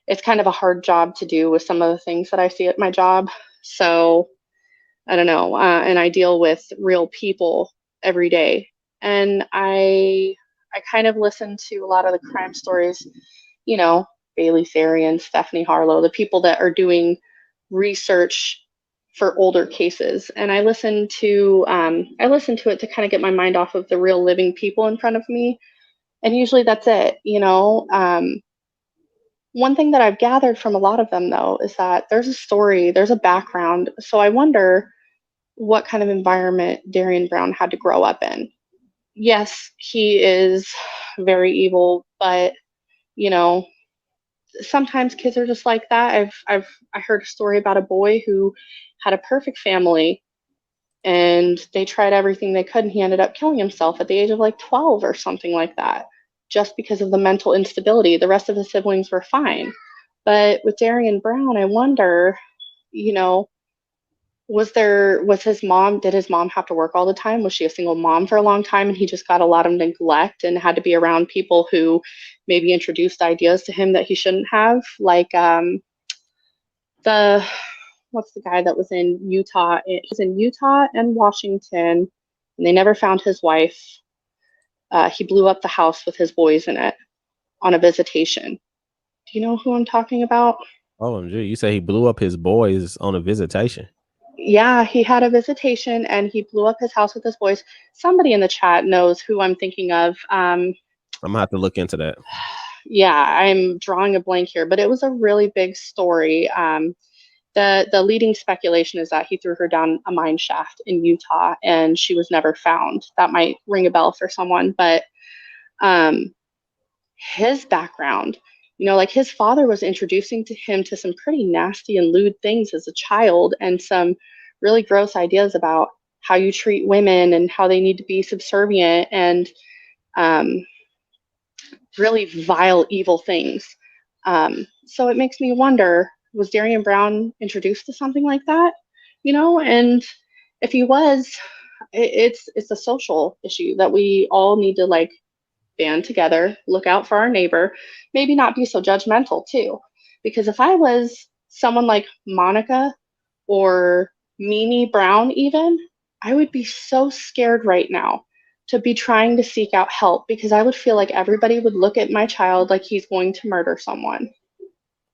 it's kind of a hard job to do with some of the things that I see at my job. So I don't know, and I deal with real people every day, and I kind of listen to a lot of the crime stories, Bailey Sarian, Stephanie Harlow, the people that are doing research for older cases, and I listen to it to kind of get my mind off of the real living people in front of me, and usually that's it. One thing that I've gathered from a lot of them, though, is that there's a story, there's a background. So I wonder what kind of environment Darriynn Brown had to grow up in. Yes, he is very evil, but you know, sometimes kids are just like that. I heard a story about a boy who had a perfect family, and they tried everything they could, and he ended up killing himself at the age of like 12 or something like that, just because of the mental instability. The rest of his siblings were fine. But with Darriynn Brown, I wonder, you know, was his mom, did his mom have to work all the time? Was she a single mom for a long time and he just got a lot of neglect and had to be around people who maybe introduced ideas to him that he shouldn't have? Like the what's the guy that was in Utah? He was in Utah and Washington, and they never found his wife. He blew up the house with his boys in it on a visitation. Do you know who I'm talking about? OMG, you say he blew up his boys on a visitation? Yeah, he had a visitation and he blew up his house with his boys. Somebody in the chat knows who I'm thinking of. I'm gonna have to look into that. Yeah, I'm drawing a blank here, but it was a really big story. The leading speculation is that he threw her down a mine shaft in Utah and she was never found. That might ring a bell for someone, but his background, like his father was introducing to him to some pretty nasty and lewd things as a child, and some really gross ideas about how you treat women and how they need to be subservient, and um, really vile, evil things. So it makes me wonder, was Darriynn Brown introduced to something like that? And if he was, it's a social issue that we all need to like band together, look out for our neighbor, maybe not be so judgmental too. Because if I was someone like Monica or Mimi Brown, even, I would be so scared right now to be trying to seek out help, because I would feel like everybody would look at my child like he's going to murder someone.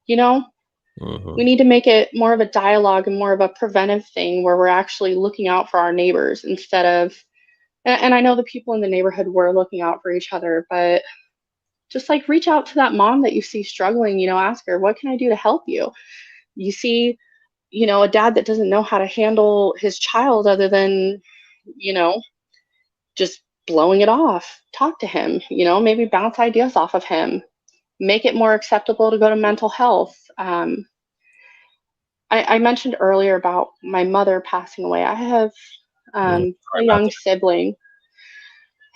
We need to make it more of a dialogue and more of a preventive thing where we're actually looking out for our neighbors instead of, and I know the people in the neighborhood were looking out for each other, but just like reach out to that mom that you see struggling, ask her, what can I do to help you? You see, a dad that doesn't know how to handle his child other than, just blowing it off. Talk to him, maybe bounce ideas off of him, make it more acceptable to go to mental health. I mentioned earlier about my mother passing away. I have a young sibling.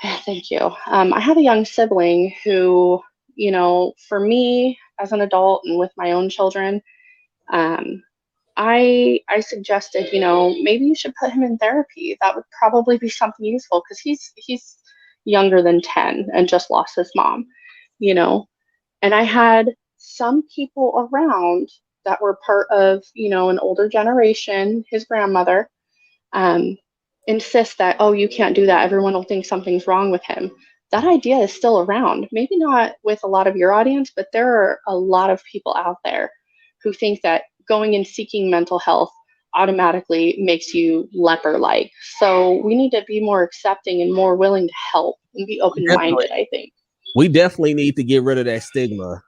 Thank you. I have a young sibling who, for me as an adult and with my own children, I suggested, maybe you should put him in therapy. That would probably be something useful, because he's younger than 10 and just lost his mom, and I had some people around that were part of, an older generation, his grandmother, um, insist that, oh, you can't do that, everyone will think something's wrong with him. That idea is still around. Maybe not with a lot of your audience, but there are a lot of people out there who think that going and seeking mental health automatically makes you leper-like. So we need to be more accepting and more willing to help and be open-minded, I think. We definitely need to get rid of that stigma,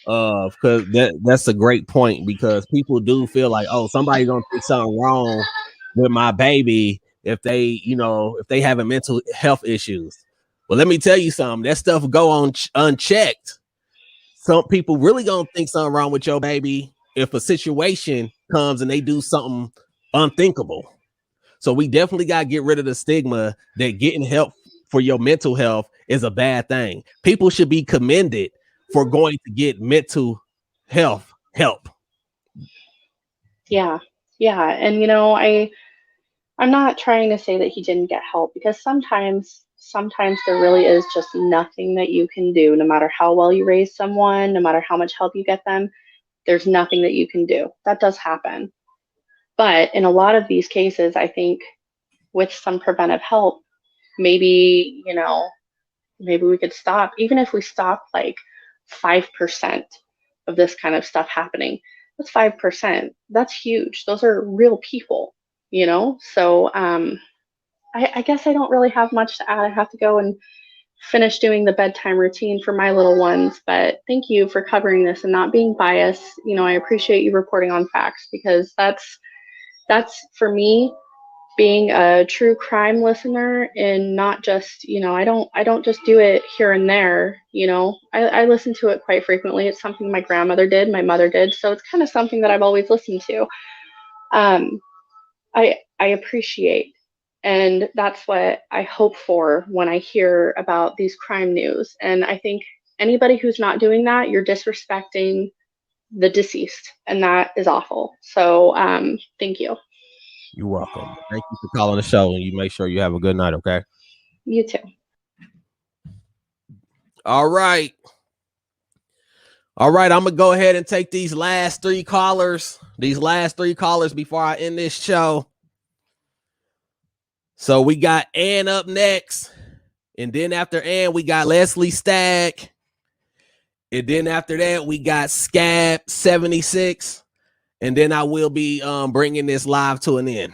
because that's a great point, because people do feel like, oh, somebody's gonna think something wrong with my baby if they having mental health issues. Well, let me tell you something, that stuff go on unchecked. Some people really gonna think something wrong with your baby if a situation comes and they do something unthinkable. So we definitely got to get rid of the stigma that getting help for your mental health is a bad thing. People should be commended for going to get mental health help. Yeah. And I'm not trying to say that he didn't get help, because sometimes there really is just nothing that you can do. No matter how well you raise someone, no matter how much help you get them, there's nothing that you can do. That does happen. But in a lot of these cases, I think with some preventive help, maybe, maybe we could stop, even if we stop like 5% of this kind of stuff happening. That's 5%. That's huge. Those are real people, So I guess I don't really have much to add. I have to go and finish doing the bedtime routine for my little ones. But thank you for covering this and not being biased. I appreciate you reporting on facts, because that's for me, being a true crime listener, and not just, I don't just do it here and there. I listen to it quite frequently. It's something my grandmother did, my mother did, so it's kind of something that I've always listened to. I appreciate, and that's what I hope for when I hear about these crime news. And I think anybody who's not doing that, you're disrespecting the deceased, and that is awful. So thank you. You're welcome. Thank you for calling the show, and you make sure you have a good night, okay? You too. All right. I'm going to go ahead and take these last three callers before I end this show. So we got Ann up next. And then after Ann, we got Leslie Stagg. And then after that, we got Scab 76. And then I will be bringing this live to an end.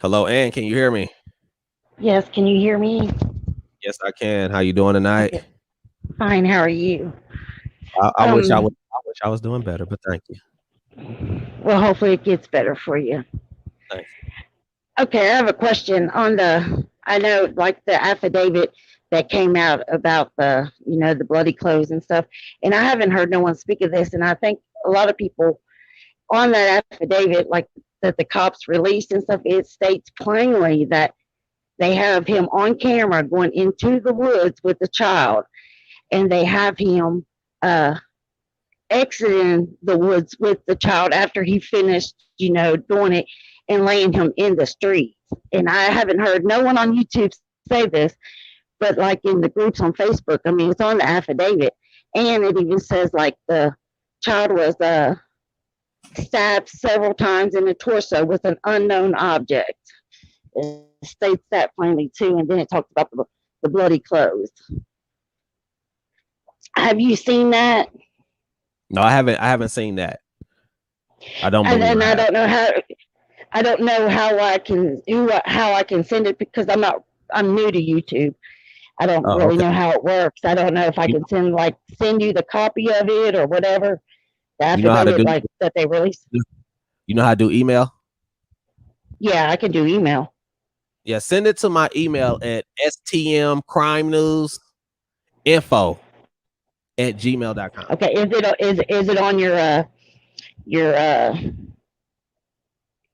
Hello, Ann. Can you hear me? Yes, can you hear me? Yes, I can. How you doing tonight? Okay. Fine, how are you? I wish I was doing better, but thank you. Well, hopefully it gets better for you. Thanks. Okay, I have a question on I know like the affidavit that came out about the bloody clothes and stuff, and I haven't heard no one speak of this, and I think a lot of people on that affidavit, like that the cops released and stuff, it states plainly that they have him on camera going into the woods with the child, and they have him exiting the woods with the child after he finished, doing it, and laying him in the street. And I haven't heard no one on YouTube say this, but like in the groups on Facebook, I mean, it's on the affidavit, and it even says like the child was stabbed several times in the torso with an unknown object. It states that plainly too, and then it talks about the bloody clothes. Have you seen that? No, I haven't seen that. I don't believe And that. I don't know how I can send it, because I'm new to YouTube. I don't really know how it works. I don't know if I can send you the copy of it or whatever. The affidavit that they released. You know how to do email? Yeah, I can do email. Yeah, send it to my email at stmcrimenews.info@gmail.com. Okay, is it on your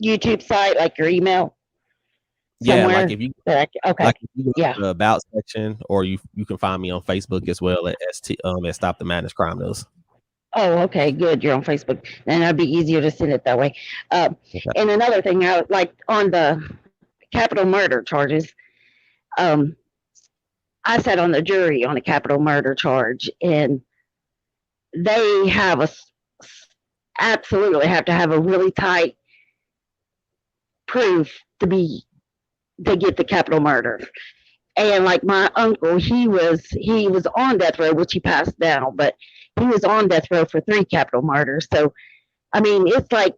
YouTube site, like your email? Yeah, like if you okay, like if you go to the about section, or you can find me on Facebook as well at Stop the Madness Crime News. Oh, okay, good. You're on Facebook, and it'd be easier to send it that way. Okay. And another thing, like on the capital murder charges, I sat on the jury on a capital murder charge, and they absolutely have to have a really tight proof to get the capital murder. And like my uncle, he was on death row, which he passed now, but he was on death row for 3 capital murders. So, I mean, it's like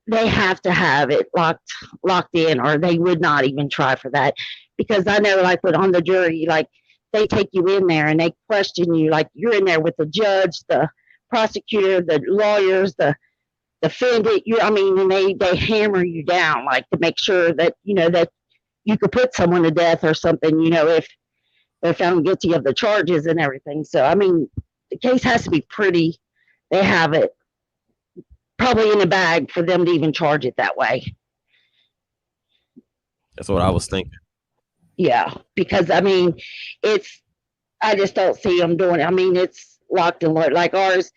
they have to have it locked in, or they would not even try for that. Because I know, like, on the jury, like, they take you in there and they question you, like, you're in there with the judge, the prosecutor, the lawyers, the defendant. And they hammer you down, like, to make sure that, that you could put someone to death or something, if they're found guilty of the charges and everything. So, I mean, the case has to be they have it probably in the bag for them to even charge it that way. That's what I was thinking. Yeah, because, I mean, I just don't see them doing it. I mean, it's locked and loaded. Like ours,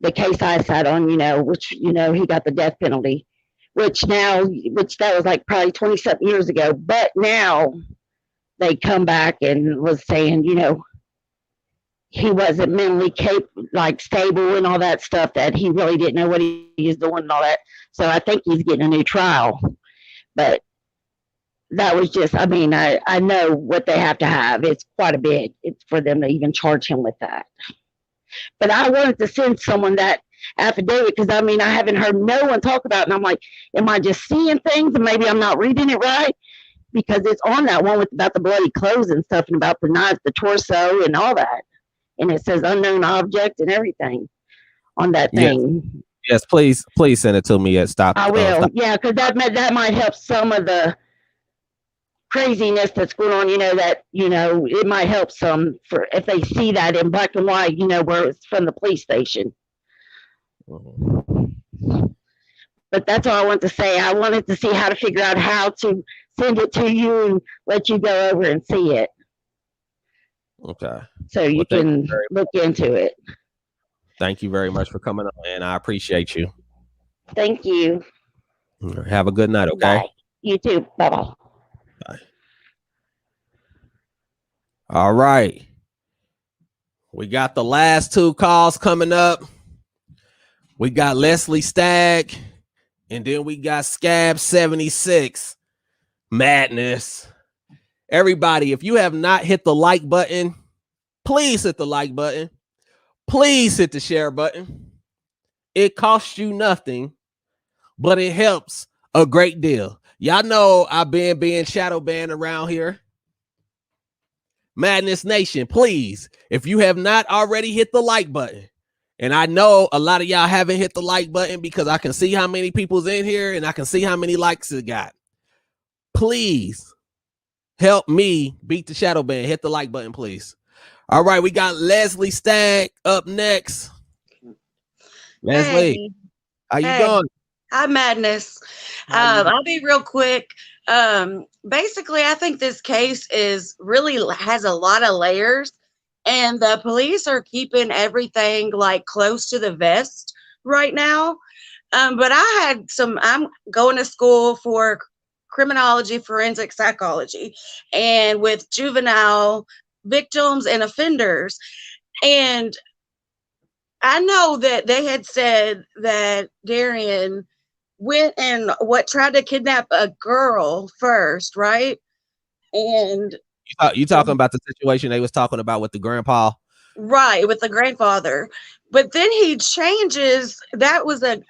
the case I sat on, which, he got the death penalty, which that was like probably 20-something years ago. But now they come back and was saying, he wasn't mentally stable and all that stuff, that he really didn't know what he was doing and all that. So I think he's getting a new trial. But that was just, I mean, I know what they have to have. It's quite a bit. It's for them to even charge him with that. But I wanted to send someone that affidavit, because, I mean, I haven't heard no one talk about it. And I'm like, am I just seeing things and maybe I'm not reading it right? Because it's on that one about the bloody clothes and stuff, and about the knife, the torso, and all that. and it says unknown object and everything on that Yes. thing. Yes, please send it to me at stop. I will. Stop. Yeah, because that might help some of the craziness that's going on. That it might help some for if they see that in black and white. Where it's from the police station. But that's all I want to say. I wanted to see how to figure out how to send it to you and let you go over and see it. Okay. So you can look into it. Thank you very much for coming on, and I appreciate you. Thank you. Have a good night, okay? Bye. You too. Bye-bye. Bye. All right. We got the last 2 calls coming up. We got Leslie Stagg, and then we got Scab 76. Madness. Everybody, if you have not hit the like button, please hit the like button. Please hit the share button. It costs you nothing, but it helps a great deal. Y'all know I've been being shadow banned around here. Madness Nation, please, if you have not already hit the like button, and I know a lot of y'all haven't hit the like button because I can see how many people's in here and I can see how many likes it got. Please help me beat the shadow ban. Hit the like button, please. All right, we got Leslie Stagg up next. Leslie, Hey. how you Hey. doing? Hi, Madness. I'll be real quick. Basically, I think this case has a lot of layers, and the police are keeping everything like close to the vest right now. But I'm going to school for criminology, forensic psychology, and with juvenile victims and offenders. And I know that they had said that Darriynn went and tried to kidnap a girl first, right? And You talking about the situation they was talking about with the grandpa? Right, with the grandfather. But then he changes. That was a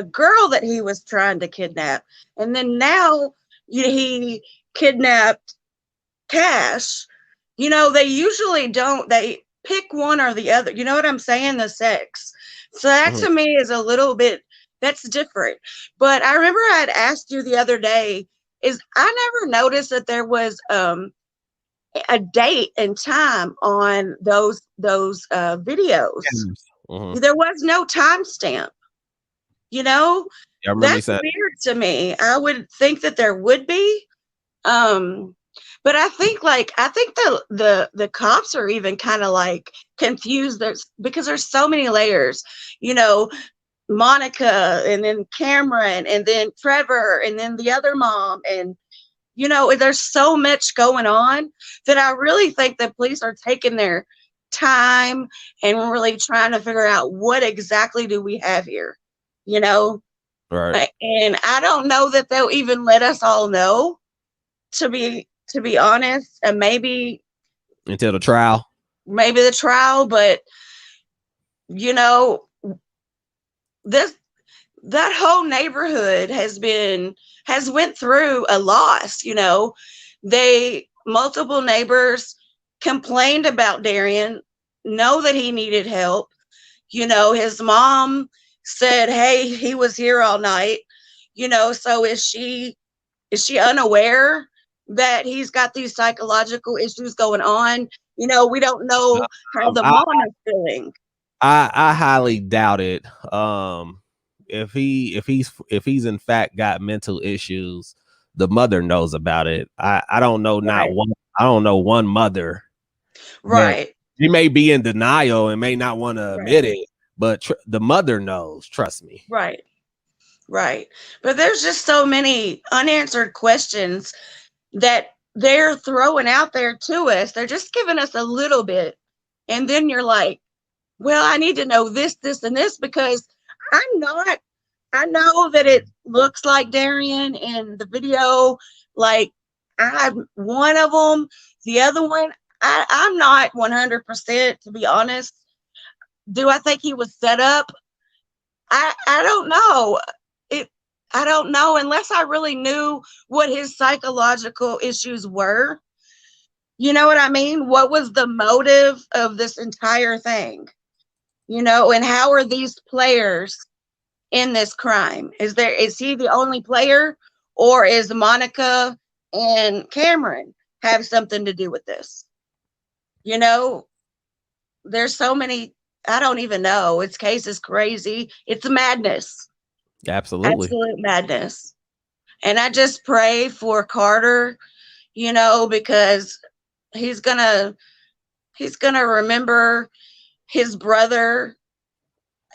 girl that he was trying to kidnap. And then now he kidnapped Cash. They usually don't. They pick one or the other. You know what I'm saying? The sex. So that to me is a little bit, that's different. But I remember I had asked you the other day, I never noticed that there was a date and time on those videos. There was no timestamp. Yeah, I remember That's weird to me. I would think that there would be. But I think the cops are even kind of like confused because there's so many layers, Monica and then Cameron and then Trevor and then the other mom. And, there's so much going on that I really think the police are taking their time and really trying to figure out what exactly do we have here, Right. And I don't know that they'll even let us all know, to be honest, and maybe Until the trial. Maybe the trial, but that whole neighborhood has went through a loss. Multiple neighbors complained about Darriynn, know that he needed help. His mom said, hey, he was here all night. So is she unaware that he's got these psychological issues going on? We don't know how the mom is feeling. I highly doubt it. If he's in fact got mental issues, the mother knows about it. I don't know I don't know one mother. Right. He may be in denial and may not want to admit it, but the mother knows, trust me. Right. But there's just so many unanswered questions that they're throwing out there to us. They're just giving us a little bit. And then you're like, well, I need to know this, and this, because I know that it looks like Darriynn in the video. Like, I'm one of them. The other one, I'm not 100%, to be honest. Do I think he was set up? I don't know. I don't know, unless I really knew what his psychological issues were. You know what I mean? What was the motive of this entire thing? You know, and how are these players in this crime? Is he the only player, or is Monica and Cameron have something to do with this? You know, there's so many, I don't even know. Its case is crazy. It's madness. Absolutely. Absolute madness. And I just pray for Carter, you know, because he's gonna remember his brother,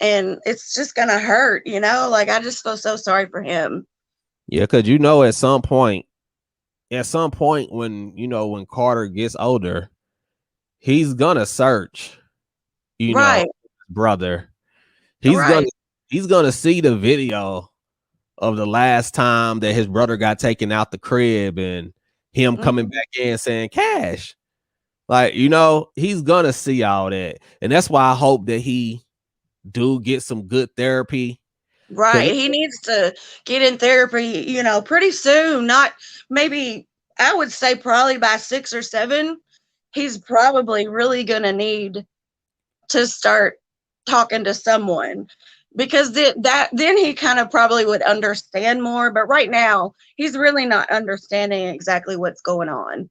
and it's just gonna hurt, you know. Like, I just feel so sorry for him. Yeah, because you know, at some point when when Carter gets older, he's gonna search, Right. brother. He's Right. gonna see the video of the last time that his brother got taken out the crib and him coming back in saying cash. Like, he's gonna see all that. And that's why I hope that he do get some good therapy. Right. He needs to get in therapy, you know, pretty soon. Not maybe, I would say probably by 6 or 7, he's probably really going to need to start talking to someone, because then he kind of probably would understand more. But right now, he's really not understanding exactly what's going on.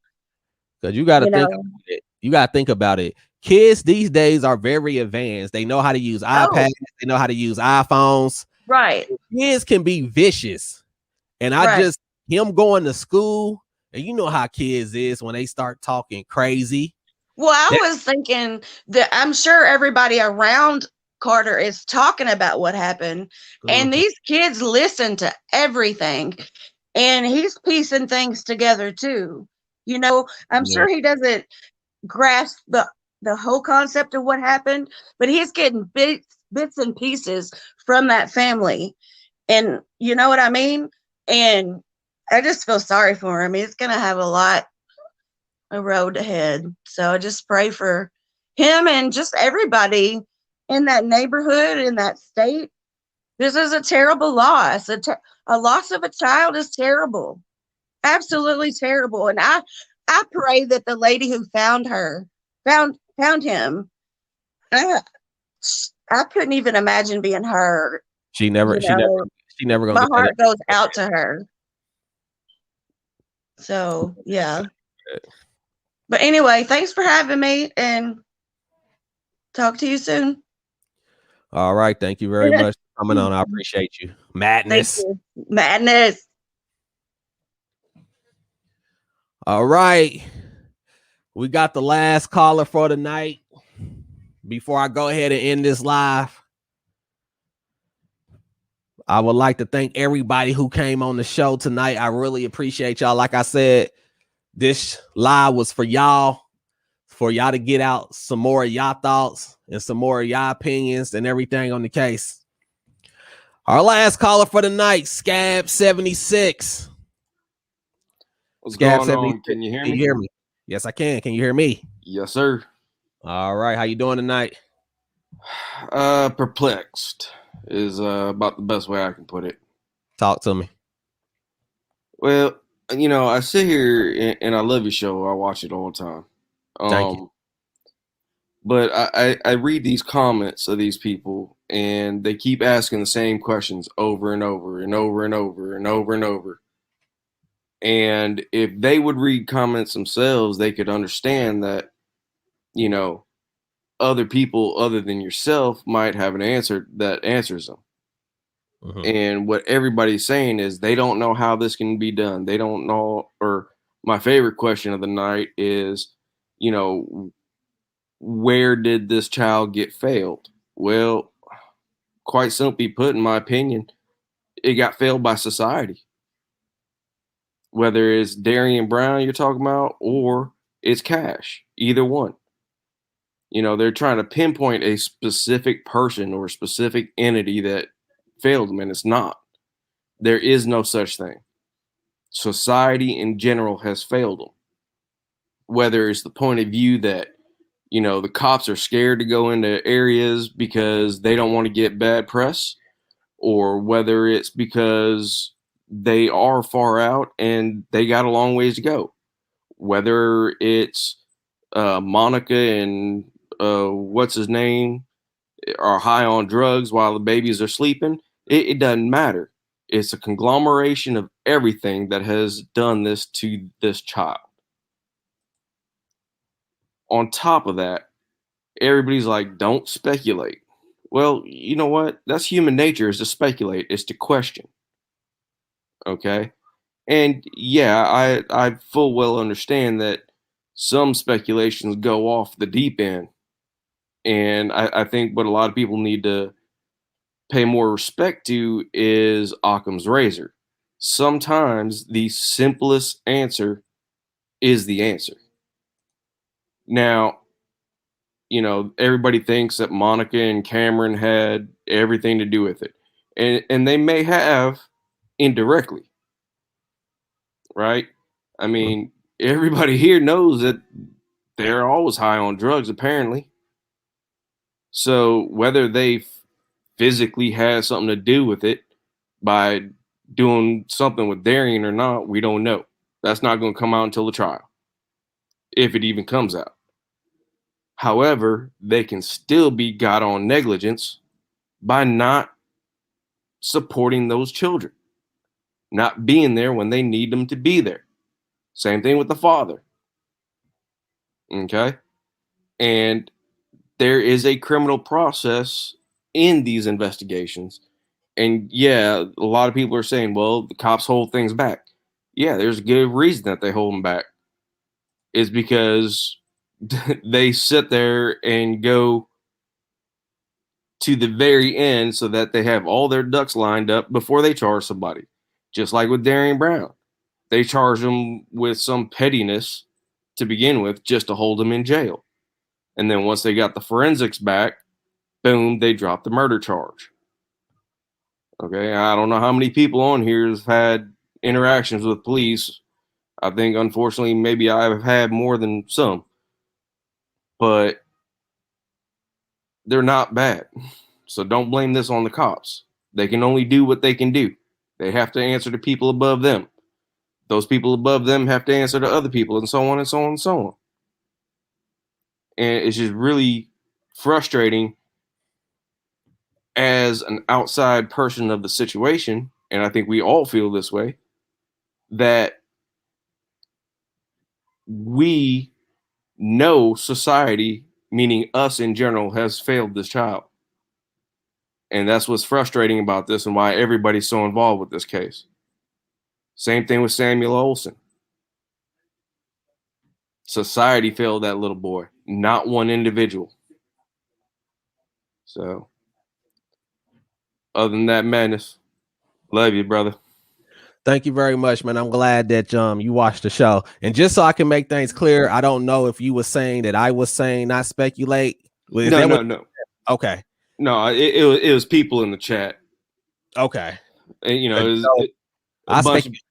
Because you got to think about it. You got to think about it. Kids these days are very advanced. They know how to use iPads. They know how to use iPhones. Right. Kids can be vicious. And him going to school, and you know how kids is when they start talking crazy. Well, I was thinking that I'm sure everybody around Carter is talking about what happened. And these kids listen to everything. And he's piecing things together too. You know, I'm sure he doesn't grasp the whole concept of what happened, but he's getting bits and pieces from that family. And you know what I mean? And I just feel sorry for him. He's going to have a road ahead. So I just pray for him and just everybody in that neighborhood, in that state. This is a terrible loss. A loss of a child is terrible. Absolutely terrible. And I pray that the lady who found him, I couldn't even imagine being her. She never gonna my heart goes out to her. So yeah. But anyway, thanks for having me, and talk to you soon. All right. Thank you very much for coming on. I appreciate you. Madness. Thank you. Madness. All right. We got the last caller for the night. Before I go ahead and end this live, I would like to thank everybody who came on the show tonight. I really appreciate y'all. Like I said, this live was for y'all to get out some more of y'all thoughts and some more of y'all opinions and everything on the case. Our last caller for the night, Scab 76. What's Scab going 76. on? Can you hear me? Can you hear me? Yes, I can. Can you hear me? Yes, sir. All right. How you doing tonight? Perplexed is about the best way I can put it. Talk to me. Well, I sit here and I love your show. I watch it all the time. Thank you. But I read these comments of these people, and they keep asking the same questions over and over and over and over and over and over. And if they would read comments themselves, they could understand that, other people other than yourself might have an answer that answers them. Mm-hmm. And what everybody's saying is they don't know how this can be done. They don't know. Or my favorite question of the night is, where did this child get failed? Well, quite simply put, in my opinion, it got failed by society. Whether it's Darriynn Brown you're talking about or it's Cash, either one. They're trying to pinpoint a specific person or a specific entity that failed them, and it's not. There is no such thing. Society in general has failed them. Whether it's the point of view that, the cops are scared to go into areas because they don't want to get bad press, or whether it's because they are far out and they got a long ways to go. whether it's Monica and what's his name are high on drugs while the babies are sleeping, it doesn't matter. It's a conglomeration of everything that has done this to this child. On top of that, everybody's like, don't speculate. Well, you know what? That's human nature, is to speculate, is to question. Okay? And yeah, I full well understand that some speculations go off the deep end. And I think what a lot of people need to pay more respect to is Occam's razor. Sometimes the simplest answer is the answer. Now, you know, everybody thinks that Monica and Cameron had everything to do with it. And they may have indirectly, right? I mean, everybody here knows that they're always high on drugs, apparently. So whether they physically had something to do with it by doing something with Darriynn or not, we don't know. That's not going to come out until the trial, if it even comes out. However, they can still be got on negligence by not supporting those children, not being there when they need them to be there. Same thing with the father. Okay? And there is a criminal process in these investigations. And yeah, a lot of people are saying, well, the cops hold things back. Yeah, there's a good reason that they hold them back. It's because they sit there and go to the very end so that they have all their ducks lined up before they charge somebody. Just like with Darriynn Brown. They charge them with some pettiness to begin with just to hold them in jail. And then once they got the forensics back, boom, they dropped the murder charge. Okay, I don't know how many people on here have had interactions with police. I think, unfortunately, maybe I've had more than some. But they're not bad. So don't blame this on the cops. They can only do what they can do. They have to answer to people above them. Those people above them have to answer to other people, and so on and so on and so on. And it's just really frustrating as an outside person of the situation, and I think we all feel this way, that we know society, meaning us in general, has failed this child. And that's what's frustrating about this and why everybody's so involved with this case. Same thing with Samuel Olsen. Society failed that little boy, not one individual. So, other than that madness, love you, brother. Thank you very much, man. I'm glad that you watched the show. And just so I can make things clear, I don't know if you were saying that I was saying not speculate. No. Okay. No, it was people in the chat. Okay. And, you know, I speculate.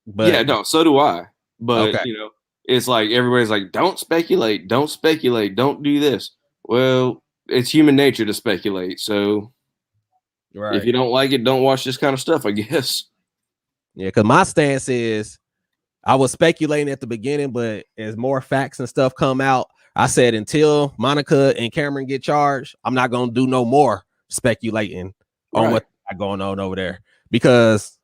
But yeah, no, so do I. But okay. You know, it's like everybody's like, don't speculate, don't do this. Well, it's human nature to speculate. So if you don't like it, don't watch this kind of stuff, I guess. Yeah, because my stance is I was speculating at the beginning, but as more facts and stuff come out, I said until Monica and Cameron get charged, I'm not going to do no more speculating on what's going on over there, because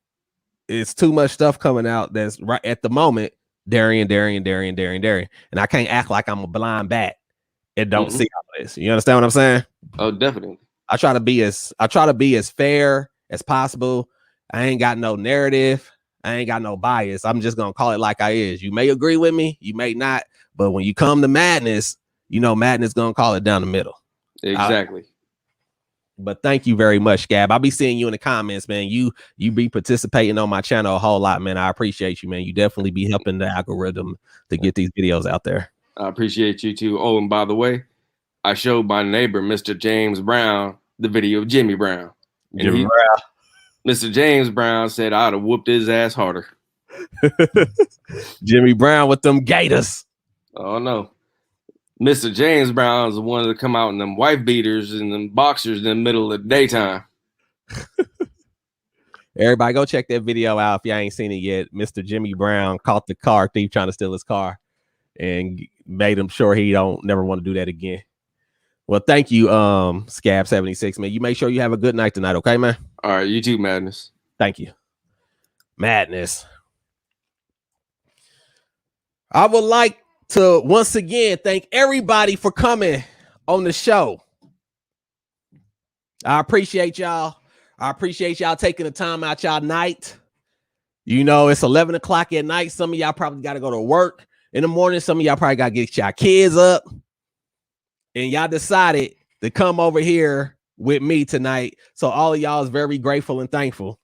it's too much stuff coming out that's right at the moment. Darriynn. And I can't act like I'm a blind bat and don't see all this. You understand what I'm saying? Oh, definitely. I try to be as fair as possible. I ain't got no narrative. I ain't got no bias. I'm just gonna call it like I is. You may agree with me, you may not, but when you come to madness, you know madness gonna call it down the middle. Exactly. But thank you very much, Gab. I'll be seeing you in the comments, man. You be participating on my channel a whole lot, man. I appreciate you, man. You definitely be helping the algorithm to get these videos out there. I appreciate you too. Oh, and by the way, I showed my neighbor, Mr. James Brown, the video of Jimmy Brown. And Mr. James Brown said I'd have whooped his ass harder. Jimmy Brown with them gators. Oh, no. Mr. James Brown is the one to come out in them wife beaters and them boxers in the middle of the daytime. Everybody go check that video out if y'all ain't seen it yet. Mr. Jimmy Brown caught the car thief trying to steal his car. and made him sure he don't never want to do that again. Well, thank you, Scab 76, man. You make sure you have a good night tonight, okay, man? All right, you too, Madness. Thank you. Madness. I would like to once again thank everybody for coming on the show. I appreciate y'all. I appreciate y'all taking the time out y'all night. You know, it's 11 o'clock at night. Some of y'all probably got to go to work in the morning. Some of y'all probably got to get y'all kids up. And y'all decided to come over here with me tonight. So all of y'all is very grateful and thankful.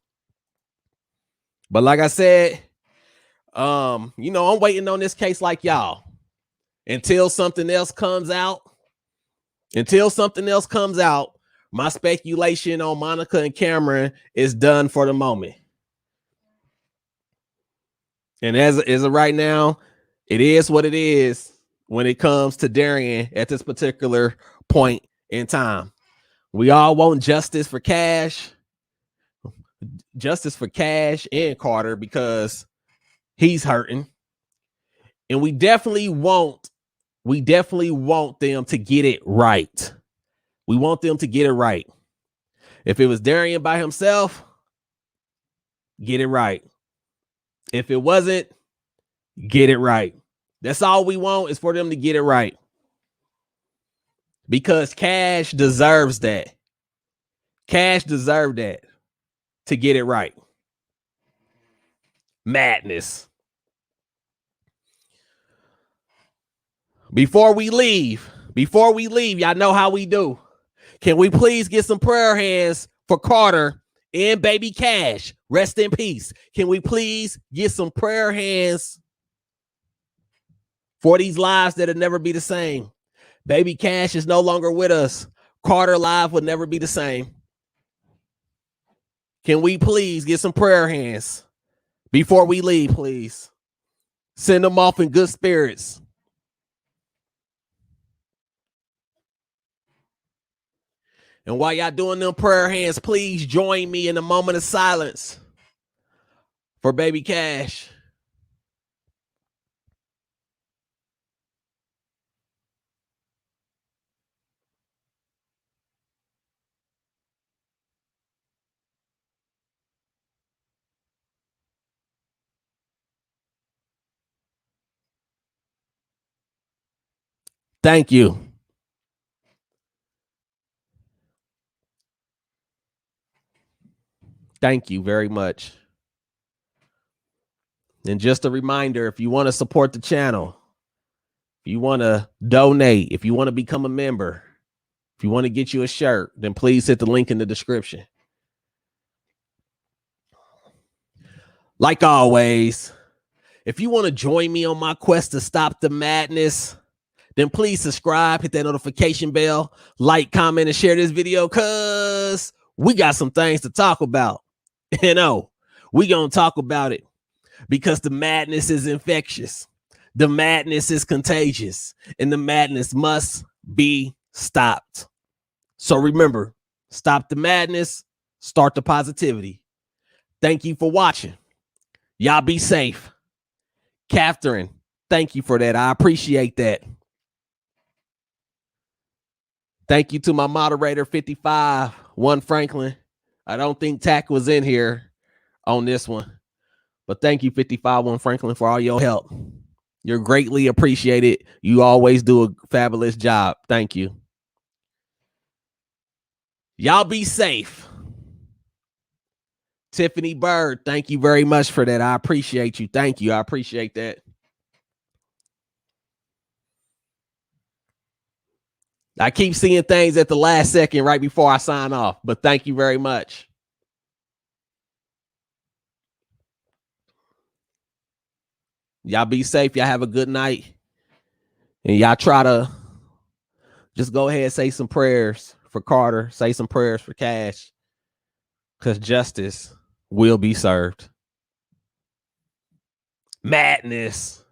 But like I said, you know, I'm waiting on this case like y'all until something else comes out. Until something else comes out, my speculation on Monica and Cameron is done for the moment. And as of right now, it is what it is when it comes to Darriynn at this particular point in time. We all want justice for Cash and Carter because he's hurting. And we definitely want them to get it right. We want them to get it right. If it was Darriynn by himself, get it right. If it wasn't, get it right. That's all we want is for them to get it right. Because Cash deserves that. Cash deserved that to get it right. Madness. Before we leave, y'all know how we do. Can we please get some prayer hands for Carter and baby Cash? Rest in peace. Can we please get some prayer hands for these lives that'll never be the same? Baby Cash is no longer with us. Carter life will never be the same. Can we please get some prayer hands before we leave, please? Send them off in good spirits. And while y'all doing them prayer hands, please join me in a moment of silence for baby Cash. Thank you. Thank you very much. And just a reminder, if you want to support the channel, if you want to donate, if you want to become a member, if you want to get you a shirt, then please hit the link in the description. Like always, if you want to join me on my quest to stop the madness, then please subscribe, hit that notification bell, like, comment, and share this video because we got some things to talk about. You know, we going to talk about it because the madness is infectious. The madness is contagious, and the madness must be stopped. So remember, stop the madness, start the positivity. Thank you for watching. Y'all be safe. Catherine, thank you for that. I appreciate that. Thank you to my moderator, 55, One Franklin. I don't think Tack was in here on this one, but thank you, 55, One Franklin, for all your help. You're greatly appreciated. You always do a fabulous job. Thank you. Y'all be safe. Tiffany Bird, thank you very much for that. I appreciate you. Thank you. I appreciate that. I keep seeing things at the last second right before I sign off, but thank you very much. Y'all be safe. Y'all have a good night. And y'all try to just go ahead and say some prayers for Carter. Say some prayers for Cash. Because justice will be served. Madness.